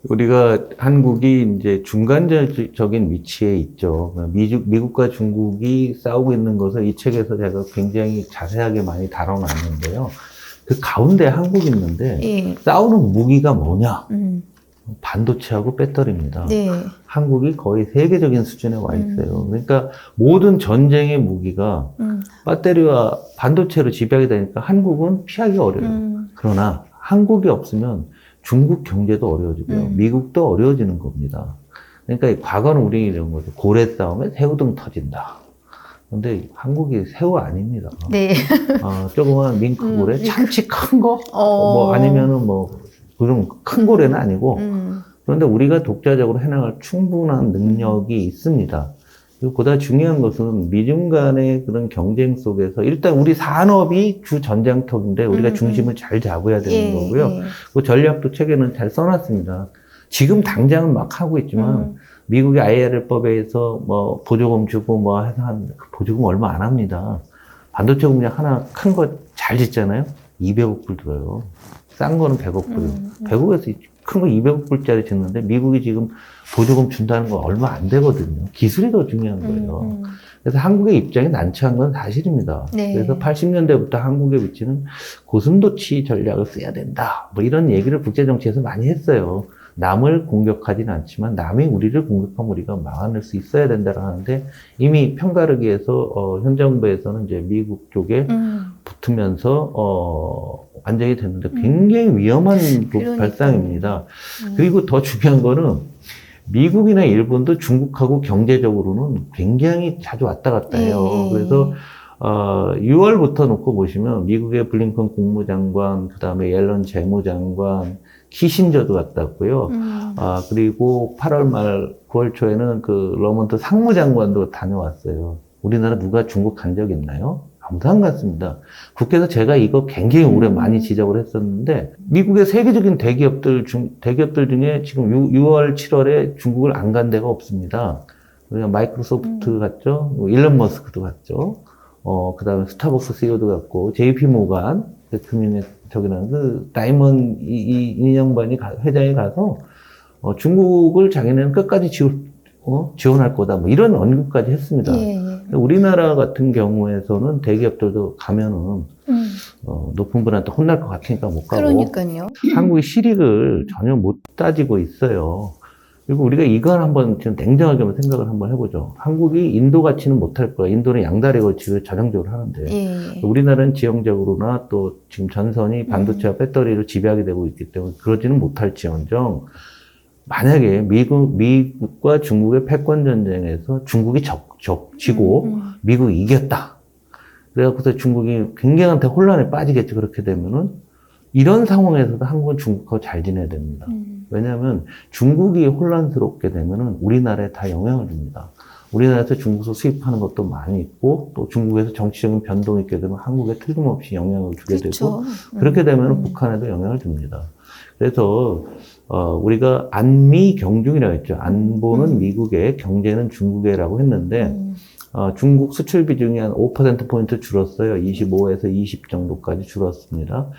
우리가 한국이 이제 중간적인 위치에 있죠. 미국과 중국이 싸우고 있는 것을 이 책에서 제가 굉장히 자세하게 많이 다뤄놨는데요. 그 가운데 한국이 있는데 싸우는 무기가 뭐냐? 반도체하고 배터리입니다.
네.
한국이 거의 세계적인 수준에 와 있어요. 그러니까 모든 전쟁의 무기가 배터리와 반도체로 집약이 되니까 한국은 피하기 어려워요. 그러나 한국이 없으면 중국 경제도 어려워지고요. 미국도 어려워지는 겁니다. 그러니까 과거는 우리 이런 거죠. 고래 싸움에 새우등 터진다. 근데 한국이 새우 아닙니다.
네.
조그만 밍크고래, 참치 큰 거, 뭐 아니면은 뭐 그런 큰 고래는 아니고. 그런데 우리가 독자적으로 해나갈 충분한 능력이 있습니다. 그리고 보다 중요한 것은 미중 간의 그런 경쟁 속에서 일단 우리 산업이 주 전장터인데 우리가 중심을 잘 잡아야 되는 거고요. 그 전략도 책에는 잘 써놨습니다. 지금 당장은 막 하고 있지만 미국의 IRL법에 의해서 뭐 보조금 주고 뭐 해서 보조금 얼마 안 합니다. 반도체 공장 하나 큰 거 잘 짓잖아요. 200억 불 들어요. 싼 거는 100억 불. 100억에서 큰 거 200억 불짜리 짓는데 미국이 지금 보조금 준다는 건 얼마 안 되거든요. 기술이 더 중요한 거예요. 그래서 한국의 입장이 난처한 건 사실입니다.
네.
그래서 80년대부터 한국의 위치는 고슴도치 전략을 써야 된다. 뭐 이런 얘기를 국제정치에서 많이 했어요. 남을 공격하지는 않지만 남이 우리를 공격하면 우리가 막아낼 수 있어야 된다고 하는데 이미 편가르기에서 현 정부에서는 이제 미국 쪽에 붙으면서 완전히 됐는데 굉장히 위험한 발상입니다. 그리고 더 중요한 거는 미국이나 일본도 중국하고 경제적으로는 굉장히 자주 왔다 갔다 해요. 그래서 6월부터 놓고 보시면 미국의 블링컨 국무장관, 그 다음에 옐런 재무장관, 키신저도 갔다 왔고요. 그리고 8월 말, 9월 초에는 그 러먼트 상무장관도 다녀왔어요. 우리나라 누가 중국 간 적 있나요? 아무도 안 갔습니다. 국회에서 제가 이거 굉장히 오래 많이 지적을 했었는데, 미국의 세계적인 대기업들 중에 지금 6월, 7월에 중국을 안 간 데가 없습니다. 그냥 마이크로소프트 갔죠. 일론 머스크도 갔죠. 그 다음에 스타벅스 CEO도 갔고, JP 모간, 금융의 그 다이먼 이인영반이 회장이 가서, 중국을 자기네는 끝까지 지원할 거다. 뭐 이런 언급까지 했습니다. 우리나라 같은 경우에서는 대기업들도 가면은, 높은 분한테 혼날 것 같으니까 못 가고.
그러니까요.
한국이 실익을 전혀 못 따지고 있어요. 그리고 우리가 이걸 한번 좀 냉정하게 한번 생각을 한번 해보죠. 한국이 인도 같이는 못할 거야. 인도는 양다리 걸치고 자정적으로 하는데. 우리나라는 지형적으로나 또 지금 전선이 반도체와 배터리를 지배하게 되고 있기 때문에 그러지는 못할지언정, 만약에 미국과 중국의 패권 전쟁에서 중국이 지고 미국이 이겼다. 그래갖고서 중국이 굉장한 혼란에 빠지겠죠. 그렇게 되면은 이런 상황에서도 한국은 중국하고 잘 지내야 됩니다. 왜냐하면 중국이 혼란스럽게 되면은 우리나라에 다 영향을 줍니다. 우리나라에서 중국에서 수입하는 것도 많이 있고 또 중국에서 정치적인 변동이 있게 되면 한국에 틀림없이 영향을 주게 되고 그렇게 되면은 북한에도 영향을 줍니다. 그래서 우리가 안미 경중이라고 했죠. 안보는 미국의, 경제는 중국의라고 했는데 중국 수출 비중이 한 5%포인트 줄었어요. 25에서 20 정도까지 줄었습니다.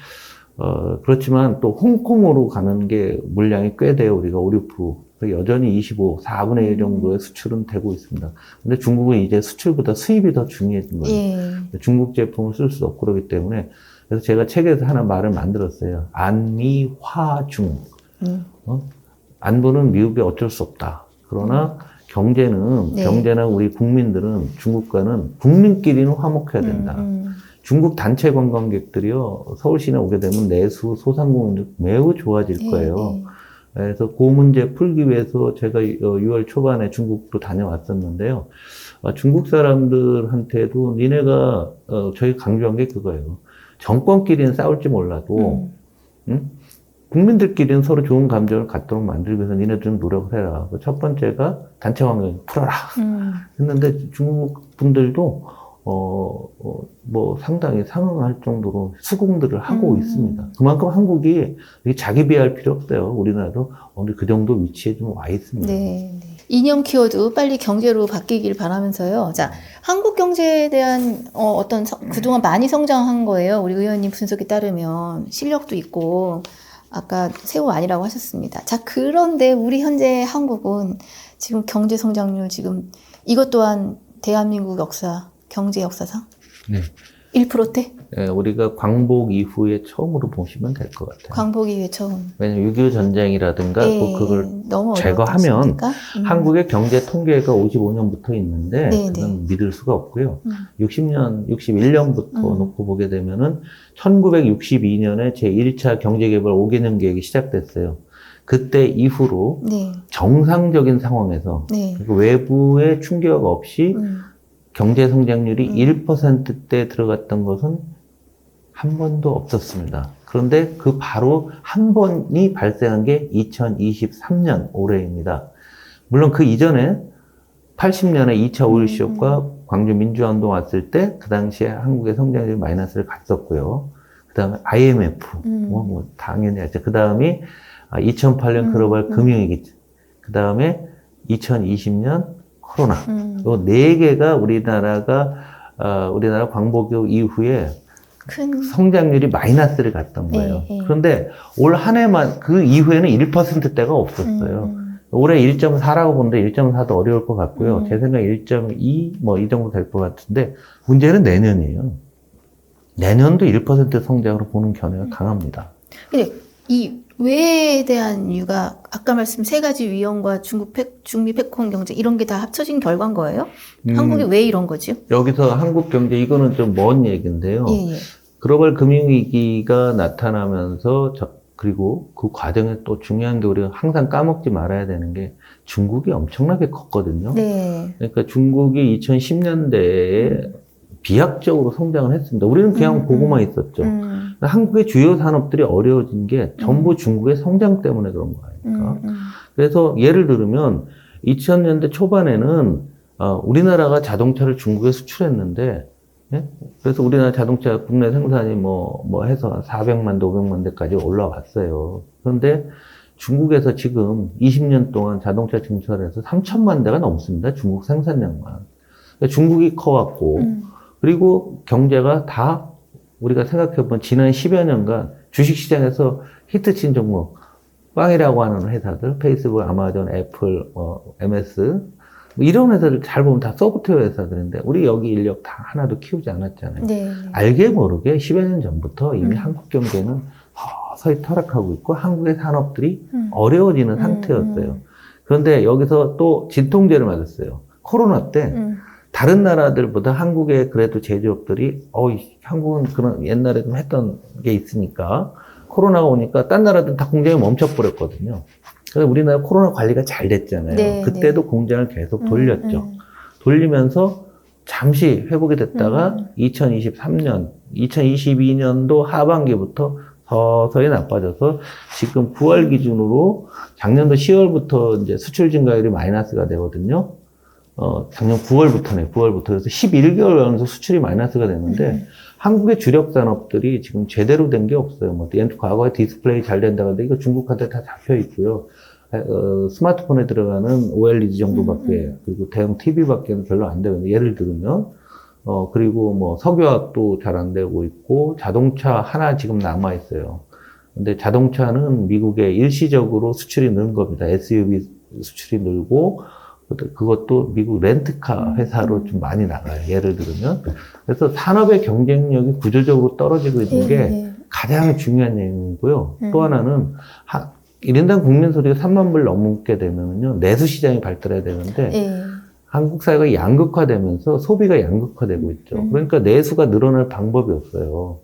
그렇지만 또 홍콩으로 가는 게 물량이 꽤 돼요. 우리가 5, 6%. 여전히 25, 4분의 1 정도의 수출은 되고 있습니다. 근데 중국은 이제 수출보다 수입이 더 중요해진 거예요. 중국 제품을 쓸 수 없고 그러기 때문에. 그래서 제가 책에서 하나 말을 만들었어요. 안미화중. 안보는 미국이 어쩔 수 없다. 그러나 경제나 우리 국민들은 중국과는 국민끼리는 화목해야 된다. 중국 단체 관광객들이요, 서울 시내 오게 되면 내수, 소상공인들 매우 좋아질 거예요. 그래서 그 문제 풀기 위해서 제가 6월 초반에 중국도 다녀왔었는데요. 중국 사람들한테도 니네가, 저희 강조한 게 그거예요. 정권끼리는 싸울지 몰라도, 국민들끼리는 서로 좋은 감정을 갖도록 만들기 위해서 니네들 좀 노력을 해라. 첫 번째가 단체 관광 풀어라. 했는데 중국 분들도 뭐 상당히 상응할 정도로 수긍들을 하고 있습니다. 그만큼 한국이 자기 비하할 필요 없어요. 우리나라도 어느 그 정도 위치에 좀 와 있습니다.
네. 이념 키워드 빨리 경제로 바뀌길 바라면서요. 자, 한국 경제에 대한 어떤 그동안 많이 성장한 거예요. 우리 의원님 분석에 따르면 실력도 있고 아까 새우 아니라고 하셨습니다. 자, 그런데 우리 현재 한국은 지금 경제 성장률 지금 이것 또한 대한민국 경제 역사상 1%대?
네, 우리가 광복 이후에 처음으로 보시면 될 것 같아요.
광복 이후에 처음.
왜냐면 6.25 전쟁이라든가 뭐 그걸
너무
제거하면 한국의 경제 통계가 55년부터 있는데 그건 믿을 수가 없고요. 61년부터 놓고 보게 되면은 1962년에 제1차 경제개발 5개년 계획이 시작됐어요. 그때 이후로 정상적인 상황에서 외부의 충격 없이 경제 성장률이 1%대 들어갔던 것은 한 번도 없었습니다. 그런데 그 바로 한 번이 발생한 게 2023년 올해입니다. 물론 그 이전에 80년에 2차 오일 쇼크가 광주 민주화운동 왔을 때 그 당시에 한국의 성장률이 마이너스를 갔었고요. 그 다음에 IMF, 뭐 당연히 하죠. 그 다음이 2008년 글로벌 금융위기, 그 다음에 2020년 코로나. 이 네 개가 우리나라 광복 이후에 큰 성장률이 마이너스를 갔던 거예요. 그런데 올 한 해만 그 이후에는 1%대가 없었어요. 올해 1.4라고 보는데 1.4도 어려울 것 같고요. 제 생각에 1.2 뭐 이 정도 될 것 같은데 문제는 내년이에요. 내년도 1% 성장으로 보는 견해가 강합니다.
근데 이 외에 대한 이유가 아까 말씀 세 가지 위험과 중미 패권 경제 이런 게 다 합쳐진 결과인 거예요? 한국이 왜 이런 거죠?
여기서 한국 경제 이거는 좀 먼 얘기인데요. 글로벌 금융위기가 나타나면서 그리고 그 과정에 또 중요한 게 우리가 항상 까먹지 말아야 되는 게 중국이 엄청나게 컸거든요.
네.
그러니까 중국이 2010년대에 비약적으로 성장을 했습니다. 우리는 그냥 보고만 있었죠. 한국의 주요 산업들이 어려워진 게 전부 중국의 성장 때문에 그런 거 아닙니까? 그래서 예를 들면 2000년대 초반에는 우리나라가 자동차를 중국에 수출했는데, 예? 그래서 우리나라 자동차 국내 생산이 뭐 해서 400만 대, 500만 대까지 올라왔어요. 그런데 중국에서 지금 20년 동안 자동차 증설해서 3천만 대가 넘습니다. 중국 생산량만. 그러니까 중국이 커왔고, 그리고 경제가 다 우리가 생각해보면 지난 10여 년간 주식시장에서 히트친 종목, 빵이라고 하는 회사들, 페이스북, 아마존, 애플, MS, 뭐 이런 회사들 잘 보면 다 소프트웨어 회사들인데 우리 여기 인력 다 하나도 키우지 않았잖아요.
네.
알게 모르게 10여 년 전부터 이미 한국 경제는 서서히 타락하고 있고 한국의 산업들이 어려워지는 상태였어요. 그런데 여기서 또 진통제를 맞았어요. 코로나 때 다른 나라들보다 한국의 그래도 제조업들이 한국은 그런 옛날에 좀 했던 게 있으니까 코로나가 오니까 딴 나라들은 다 공장이 멈춰버렸거든요. 그래서 우리나라 코로나 관리가 잘 됐잖아요.
네,
그때도
네.
공장을 계속 돌렸죠. 돌리면서 잠시 회복이 됐다가 2023년, 2022년도 하반기부터 서서히 나빠져서 지금 9월 기준으로 작년도 10월부터 이제 수출 증가율이 마이너스가 되거든요. 작년 9월부터네, 그래서 11개월 연속 수출이 마이너스가 되는데, 한국의 주력 산업들이 지금 제대로 된 게 없어요. 과거에 디스플레이 잘 된다고 하는데, 이거 중국한테 다 잡혀 있고요. 스마트폰에 들어가는 OLED 정도밖에, 그리고 대형 TV밖에는 별로 안 되거든요. 예를 들면, 그리고 뭐 석유화학도 잘 안 되고 있고, 자동차 하나 지금 남아 있어요. 근데 자동차는 미국에 일시적으로 수출이 는 겁니다. SUV 수출이 늘고, 그것도 미국 렌트카 회사로 좀 많이 나가요. 예를 들면. 그래서 산업의 경쟁력이 구조적으로 떨어지고 있는 게 가장 중요한 내용이고요. 또 하나는 1인당 국민 소득이 3만 불 넘게 되면요. 내수 시장이 발달해야 되는데 한국 사회가 양극화되면서 소비가 양극화되고 있죠. 그러니까 내수가 늘어날 방법이 없어요.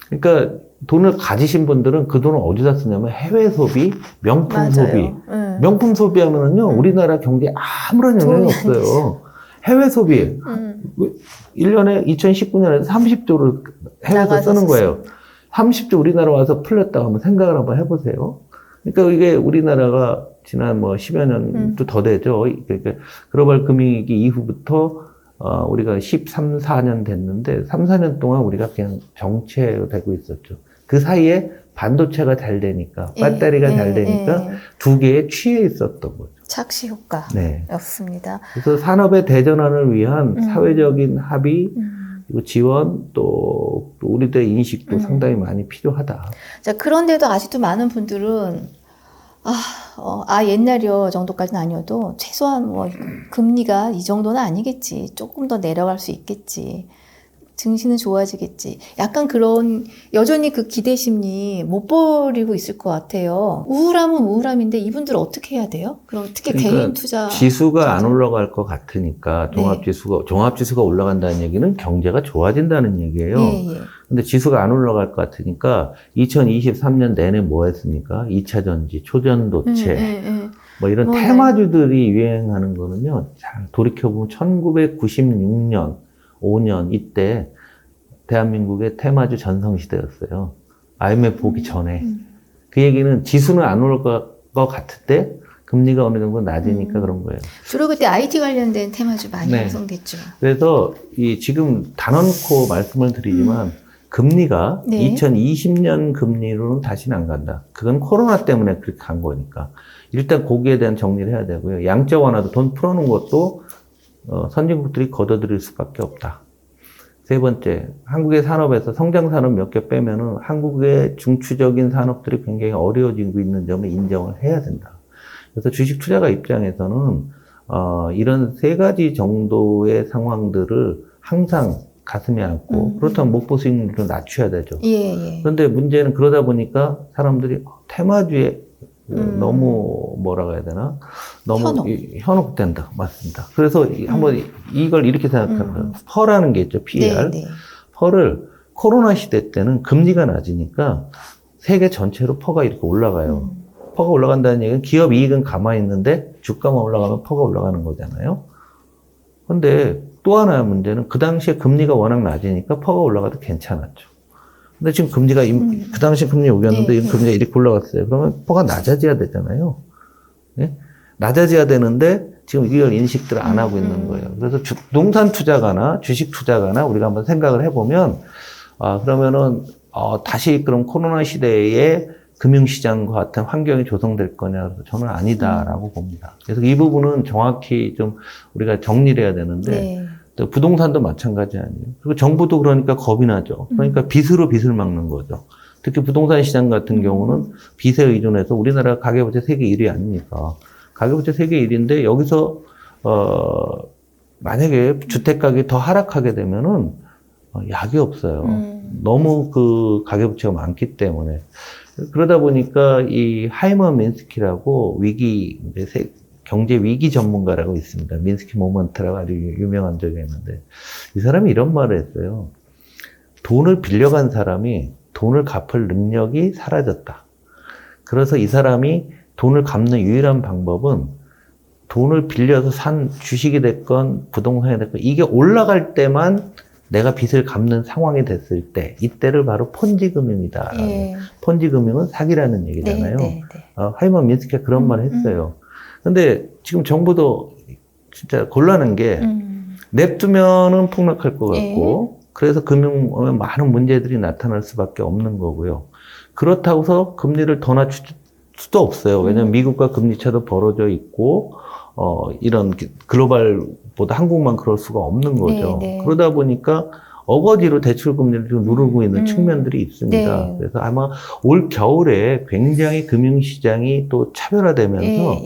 그러니까 돈을 가지신 분들은 그 돈을 어디다 쓰냐면 해외 소비, 명품
맞아요.
소비. 명품 소비하면은요, 우리나라 경제에 아무런 영향이 없어요. 해외 소비. 1년에 2019년에 30조를 해외에서 쓰는 거예요. 30조 우리나라 와서 풀렸다고 한번 생각을 한번 해보세요. 그러니까 이게 우리나라가 지난 10여 년도 더 되죠. 그러니까 글로벌 금융위기 이후부터 우리가 13, 14년 됐는데 3, 4년 동안 우리가 그냥 정체되고 있었죠. 그 사이에 반도체가 잘 되니까, 배터리가 잘 되니까 두 개에 취해 있었던 거죠.
착시
네.
효과였습니다.
그래서 산업의 대전환을 위한 사회적인 합의, 그리고 지원, 또 우리들의 인식도 상당히 많이 필요하다.
자, 그런데도 아직도 많은 분들은 옛날이요 정도까지는 아니어도 최소한 금리가 이 정도는 아니겠지. 조금 더 내려갈 수 있겠지. 증시는 좋아지겠지. 약간 그런 여전히 그 기대 심리 못 버리고 있을 것 같아요. 우울함은 우울함인데 이분들 어떻게 해야 돼요? 그럼 특히
그러니까
개인 투자
지수가 안 올라갈 것 같으니까 종합지수가 올라간다는 얘기는 경제가 좋아진다는 얘기예요. 근데 지수가 안 올라갈 것 같으니까 2023년 내내 뭐 했습니까? 2차 전지, 초전도체, 이런 테마주들이 유행하는 거는요. 잘 돌이켜보면 1996년 5년 이때 대한민국의 테마주 전성시대였어요. IMF 오기 전에. 그 얘기는 지수는 안 올 것 같을 때 금리가 어느 정도 낮으니까 그런 거예요.
주로 그때 IT 관련된 테마주 많이 형성됐죠.
그래서 지금 단언코 말씀을 드리지만 금리가 2020년 금리로는 다시는 안 간다. 그건 코로나 때문에 그렇게 간 거니까. 일단 거기에 대한 정리를 해야 되고요. 양적 완화도 돈 풀어놓은 것도 선진국들이 걷어들일 수밖에 없다. 세 번째, 한국의 산업에서 성장 산업 몇 개 빼면은 한국의 중추적인 산업들이 굉장히 어려워지고 있는 점을 인정을 해야 된다. 그래서 주식 투자가 입장에서는 이런 세 가지 정도의 상황들을 항상 가슴에 안고 그렇다면 목표 수익률을 낮춰야 되죠. 그런데 문제는 그러다 보니까 사람들이 테마주에 너무 너무 현혹된다. 맞습니다. 그래서 한번 이걸 이렇게 생각하면 퍼라는 게 있죠. PER. 펄을 코로나 시대 때는 금리가 낮으니까 세계 전체로 퍼가 이렇게 올라가요. 퍼가 올라간다는 얘기는 기업 이익은 가만히 있는데 주가만 올라가면 퍼가 올라가는 거잖아요. 근데 또 하나의 문제는 그 당시에 금리가 워낙 낮으니까 퍼가 올라가도 괜찮았죠. 근데 지금 금리가 그 당시 금리 여기였는데
네.
금리가 이렇게 올라갔어요. 그러면 퍼가 낮아져야 되잖아요. 네? 낮아져야 되는데 지금 이걸 인식들을 안 하고 있는 거예요. 그래서 부동산 투자가나 주식 투자가나 우리가 한번 생각을 해보면 그러면은 다시 그럼 코로나 시대에 금융시장과 같은 환경이 조성될 거냐? 그래서 저는 아니다라고 봅니다. 그래서 이 부분은 정확히 좀 우리가 정리를 해야 되는데,
네.
또 부동산도 마찬가지 아니에요. 그리고 정부도 그러니까 겁이 나죠. 그러니까 빚으로 빚을 막는 거죠. 특히 부동산 시장 같은 경우는 빚에 의존해서 우리나라가 가계부채 세계 1위 아닙니까? 가계부채 세계 1위인데 여기서, 만약에 주택가격이 더 하락하게 되면은, 약이 없어요. 너무 그 가계부채가 많기 때문에. 그러다 보니까 이 하이먼 민스키라고 경제 위기 전문가라고 있습니다. 민스키 모먼트라고 아주 유명한 적이 있는데 이 사람이 이런 말을 했어요. 돈을 빌려간 사람이 돈을 갚을 능력이 사라졌다. 그래서 이 사람이 돈을 갚는 유일한 방법은 돈을 빌려서 산 주식이 됐건 부동산이 됐건 이게 올라갈 때만 내가 빚을 갚는 상황이 됐을 때 이때를 바로 폰지 금융이다.
예.
폰지 금융은 사기라는 얘기잖아요.
네.
하이먼 민스키가 그런 말을 했어요. 근데 지금 정부도 진짜 곤란한 게 냅두면은 폭락할 것 같고 그래서 금융에 많은 문제들이 나타날 수밖에 없는 거고요. 그렇다고 해서 금리를 더 낮출 수도 없어요. 왜냐하면 미국과 금리 차도 벌어져 있고 이런 글로벌보다 한국만 그럴 수가 없는 거죠. 그러다 보니까 어거지로 대출 금리를 좀 누르고 있는 측면들이 있습니다.
네.
그래서 아마 올 겨울에 굉장히 금융시장이 또 차별화되면서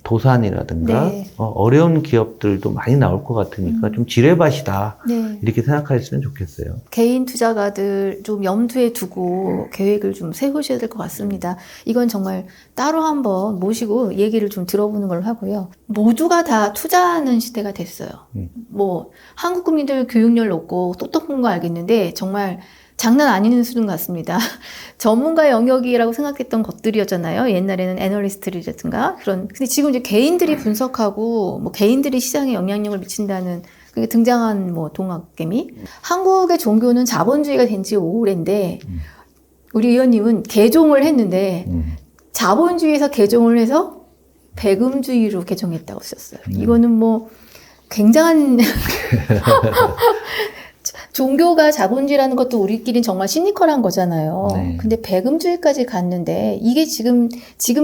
도산이라든가
네.
어려운 기업들도 많이 나올 것 같으니까 좀 지뢰밭이다.
네.
이렇게 생각하시면 좋겠어요.
개인 투자가들 좀 염두에 두고 계획을 좀 세우셔야 될 것 같습니다. 이건 정말 따로 한번 모시고 얘기를 좀 들어보는 걸로 하고요. 모두가 다 투자하는 시대가 됐어요. 뭐 한국 국민들 교육열 높고 똑똑한 거 알겠는데 정말 장난 아닌 수준 같습니다. 전문가 영역이라고 생각했던 것들이었잖아요. 옛날에는 애널리스트라든가 그런. 근데 지금 이제 개인들이 분석하고 뭐 개인들이 시장에 영향력을 미친다는 그게 등장한 뭐 동학개미. 한국의 종교는 자본주의가 된 지 오래인데 우리 의원님은 개종을 했는데 자본주의에서 개종을 해서 배금주의로 개종했다고 하셨어요. 이거는 뭐 굉장한 종교가 자본주의라는 것도 우리끼리는 정말 시니컬한 거잖아요.
네.
근데 배금주의까지 갔는데 이게 지금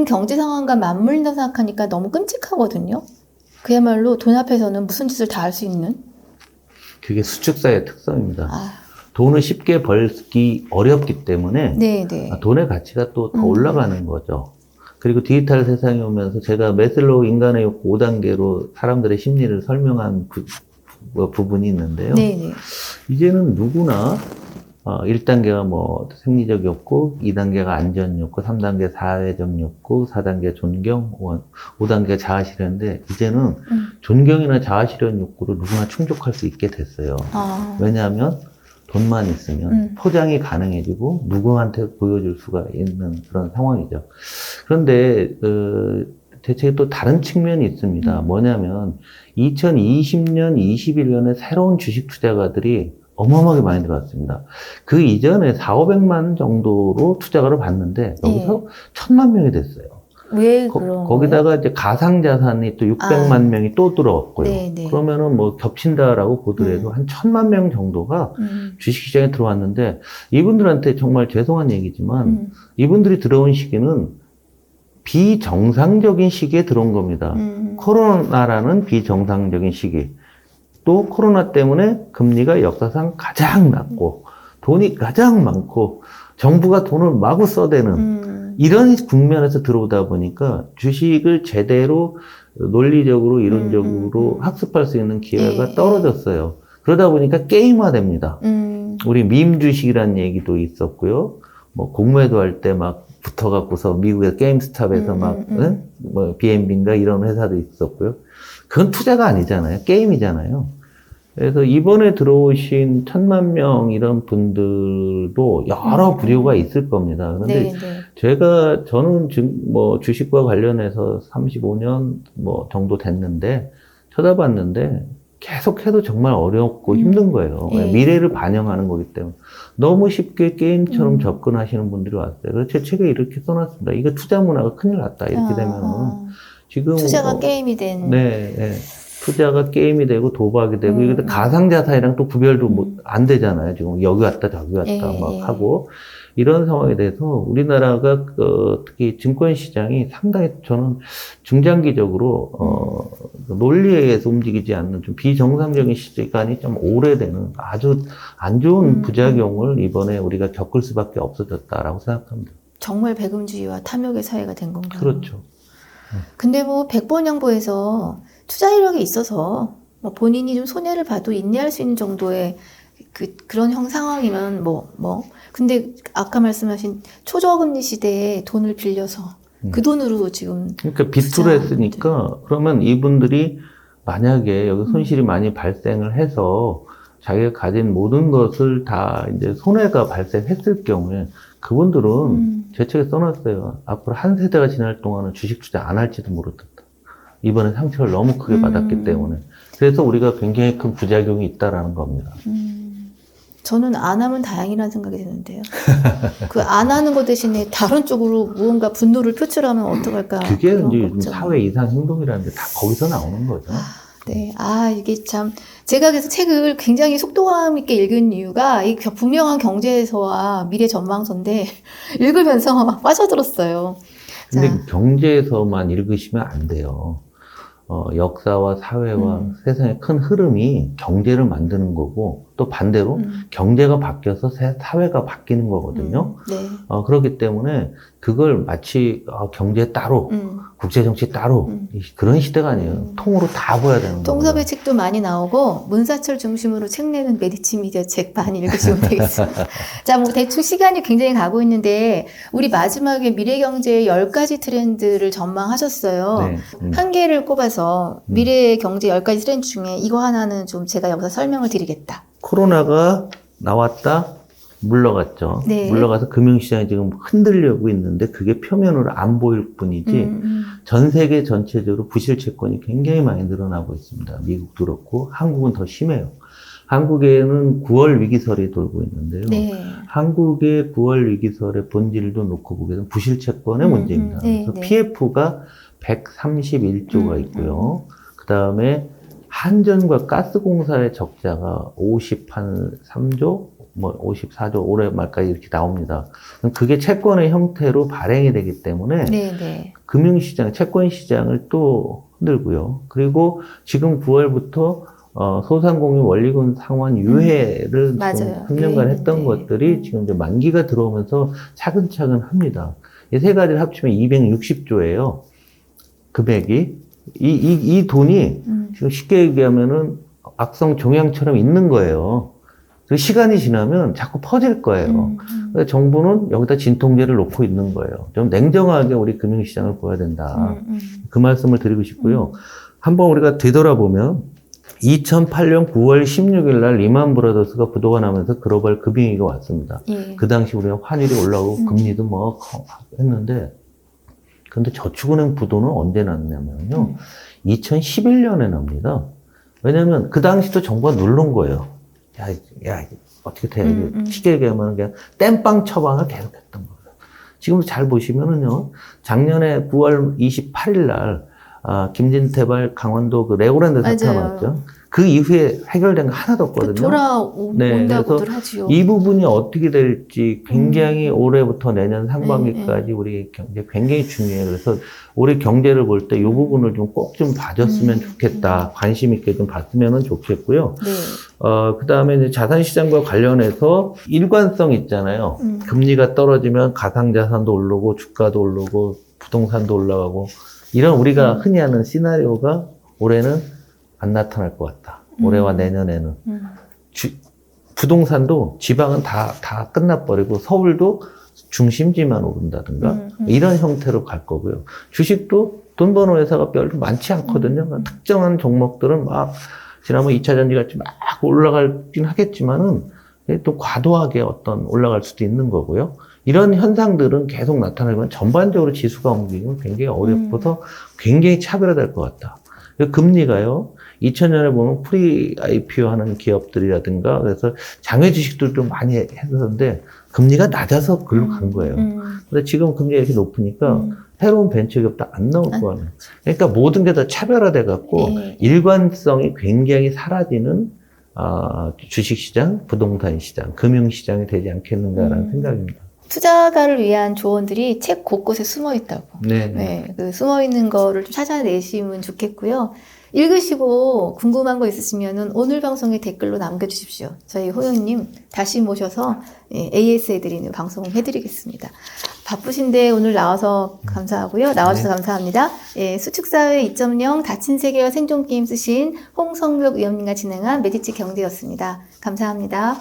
경제 상황과 맞물린다고 생각하니까 너무 끔찍하거든요. 그야말로 돈 앞에서는 무슨 짓을 다 할 수 있는?
그게 수축사의 특성입니다.
아.
돈을 쉽게 벌기 어렵기 때문에
네네.
돈의 가치가 또 더 올라가는 거죠. 그리고 디지털 세상이 오면서 제가 메슬로우 인간의 욕구 5단계로 사람들의 심리를 설명한 부분이 있는데요.
네네.
이제는 누구나 1단계가 뭐 생리적 욕구, 2단계가 안전 욕구, 3단계 사회적 욕구, 4단계 존경, 5단계가 자아실현인데 이제는 존경이나 자아실현 욕구를 누구나 충족할 수 있게 됐어요. 왜냐하면 돈만 있으면 포장이 가능해지고 누구한테 보여줄 수가 있는 그런 상황이죠. 그런데 대체 또 다른 측면이 있습니다. 뭐냐면 2020년, 21년에 새로운 주식 투자가들이 어마어마하게 많이 들어왔습니다. 그 이전에 4,500만 정도로 투자가를 봤는데 여기서 1,000만 명이 됐어요.
왜 그런
거기다가 이제 가상자산이 또 600만 명이 또 들어왔고요.
네네.
그러면은 뭐 겹친다라고 보더라도 한 1,000만 명 정도가 주식시장에 들어왔는데 이분들한테 정말 죄송한 얘기지만 이분들이 들어온 시기는 비정상적인 시기에 들어온 겁니다. 코로나라는 비정상적인 시기. 또 코로나 때문에 금리가 역사상 가장 낮고 돈이 가장 많고 정부가 돈을 마구 써대는 이런 국면에서 들어오다 보니까 주식을 제대로 논리적으로 이론적으로 학습할 수 있는 기회가 떨어졌어요. 그러다 보니까 게임화됩니다. 우리 밈 주식이라는 얘기도 있었고요. 뭐 공매도 할 때 막 붙어갖고서 미국의 게임스탑에서 뭐 B&B인가 이런 회사도 있었고요. 그건 투자가 아니잖아요. 게임이잖아요. 그래서 이번에 들어오신 1,000만 명 이런 분들도 여러 부류가 있을 겁니다. 그런데 저는 지금 뭐 주식과 관련해서 35년 뭐 정도 됐는데 쳐다봤는데 계속해도 정말 어렵고 힘든 거예요. 미래를 반영하는 거기 때문에. 너무 쉽게 게임처럼 접근하시는 분들이 왔어요. 그래서 제 책에 이렇게 써놨습니다. 이거 투자 문화가 큰일 났다. 이렇게 되면은. 지금.
투자가 게임이 된.
네. 투자가 게임이 되고 도박이 되고 이게 가상자산이랑 또 구별도 안 되잖아요. 지금 여기 왔다 저기 왔다 막 하고 이런 상황에 대해서 우리나라가 특히 증권시장이 상당히 저는 중장기적으로 논리에 의해서 움직이지 않는 좀 비정상적인 시간이 좀 오래되는 아주 안 좋은 부작용을 이번에 우리가 겪을 수밖에 없어졌다라고 생각합니다.
정말 배금주의와 탐욕의 사회가 된 건가요?
그렇죠.
근데 뭐 백번양보에서 투자 이력이 있어서 뭐 본인이 좀 손해를 봐도 인내할 수 있는 정도의 그런 상황이면 근데 아까 말씀하신 초저금리 시대에 돈을 빌려서 그 돈으로 지금
그러니까 빚으로 했으니까 그러면 이분들이 만약에 여기 손실이 많이 발생을 해서 자기가 가진 모든 것을 다 이제 손해가 발생했을 경우에 그분들은 제 책에 써놨어요. 앞으로 한 세대가 지날 동안은 주식 투자 안 할지도 모르겠다. 이번에 상처를 너무 크게 받았기 때문에. 그래서 우리가 굉장히 큰 부작용이 있다라는 겁니다.
저는 안 하면 다행이라는 생각이 드는데요. 그 안 하는 것 대신에 다른 쪽으로 무언가 분노를 표출하면 어떡할까.
그게 이제 사회 이상 행동이라는 게 다 거기서 나오는 거죠.
네. 이게 참, 제가 그래서 책을 굉장히 속도감 있게 읽은 이유가 이 분명한 경제에서와 미래 전망서인데 읽으면서 막 빠져들었어요.
근데 경제에서만 읽으시면 안 돼요. 역사와 사회와 세상의 큰 흐름이 경제를 만드는 거고 또 반대로 경제가 바뀌어서 사회가 바뀌는 거거든요. 그렇기 때문에 그걸 마치 경제 따로 국제정치 따로 그런 시대가 아니에요. 통으로 다 보야 되는 거예요.
통섭의 책도 많이 나오고 문사철 중심으로 책 내는 메디치 미디어 책 많이 읽으시면 되겠습니다. 자, 뭐 대충 시간이 굉장히 가고 있는데 우리 마지막에 미래경제의 10가지 트렌드를 전망하셨어요.
네.
한 개를 꼽아서 미래경제 10가지 트렌드 중에 이거 하나는 좀 제가 여기서 설명을 드리겠다.
코로나가 나왔다 물러갔죠.
네.
물러가서 금융시장이 지금 흔들려고 있는데 그게 표면으로 안 보일 뿐이지 전 세계 전체적으로 부실 채권이 굉장히 많이 늘어나고 있습니다. 미국도 그렇고 한국은 더 심해요. 한국에는 9월 위기설이 돌고 있는데요.
네.
한국의 9월 위기설의 본질도 놓고 보게 되면 부실 채권의 문제입니다. 그래서 PF가 131조가 있고요. 그 다음에 한전과 가스공사의 적자가 53조, 54조 올해 말까지 이렇게 나옵니다. 그게 채권의 형태로 발행이 되기 때문에 금융시장, 채권시장을 또 흔들고요. 그리고 지금 9월부터 소상공인 원리금 상환 유예를 3년간 했던 것들이 지금 이제 만기가 들어오면서 차근차근 합니다. 이 세 가지를 합치면 260조예요. 금액이. 이 돈이 지금 쉽게 얘기하면은 악성 종양처럼 있는 거예요. 그 시간이 지나면 자꾸 퍼질 거예요. 그래서 정부는 여기다 진통제를 놓고 있는 거예요. 좀 냉정하게 우리 금융시장을 보아야 된다. 그 말씀을 드리고 싶고요. 한번 우리가 되돌아보면 2008년 9월 16일 날 리만 브라더스가 부도가 나면서 글로벌 금융위기가 왔습니다. 그 당시 우리가 환율이 올라오고 금리도 뭐 했는데 근데 저축은행 부도는 언제 났냐면요. 2011년에 납니다. 왜냐면 그 당시도 정부가 누른 거예요. 야, 어떻게 돼? 쉽게 얘기하면 그냥 땜빵 처방을 계속 했던 거예요. 지금도 잘 보시면은요. 작년에 9월 28일 날, 김진태발 강원도 그 레고랜드 사태 나왔죠. 그 이후에 해결된 거 하나도 없거든요.
돌아온다고들 하지요.
이 부분이 어떻게 될지 굉장히 올해부터 내년 상반기까지 우리 경제 굉장히 중요해요. 그래서 올해 경제를 볼 때 이 부분을 좀 꼭 좀 봐줬으면 좋겠다. 관심 있게 좀 봤으면 좋겠고요. 그 다음에 이제 자산시장과 관련해서 일관성 있잖아요. 금리가 떨어지면 가상자산도 오르고 주가도 오르고 부동산도 올라가고 이런 우리가 흔히 하는 시나리오가 올해는 안 나타날 것 같다. 올해와 내년에는. 부동산도 지방은 다 끝나버리고 서울도 중심지만 오른다든가 이런 형태로 갈 거고요. 주식도 돈 버는 회사가 별로 많지 않거든요. 특정한 종목들은 막 지난번 2차 전지가 막 올라가긴 하겠지만은 또 과도하게 어떤 올라갈 수도 있는 거고요. 이런 현상들은 계속 나타나면 전반적으로 지수가 움직이면 굉장히 어렵고서 굉장히 차별화될 것 같다. 금리가요. 2000년에 보면 프리 IPO 하는 기업들이라든가 그래서 장외 주식들도 많이 했었는데 금리가 낮아서 글로 간 거예요. 근데 지금 금리가 이렇게 높으니까 새로운 벤처 기업도 안 나올 거예요. 그러니까 모든 게 다 차별화돼 갖고 일관성이 굉장히 사라지는 주식시장, 부동산 시장, 금융시장이 되지 않겠는가라는 생각입니다.
투자가를 위한 조언들이 책 곳곳에 숨어 있다고.
네.
네, 그 숨어 있는 거를 좀 찾아내시면 좋겠고요. 읽으시고 궁금한 거 있으시면은 오늘 방송에 댓글로 남겨주십시오. 저희 호영님 다시 모셔서 AS 해드리는 방송 해드리겠습니다. 바쁘신데 오늘 나와서 감사하고요. 나와주셔서 감사합니다. 수축사회 2.0 닫힌 세계와 생존게임 쓰신 홍성벽 위원님과 진행한 메디치 경제였습니다. 감사합니다.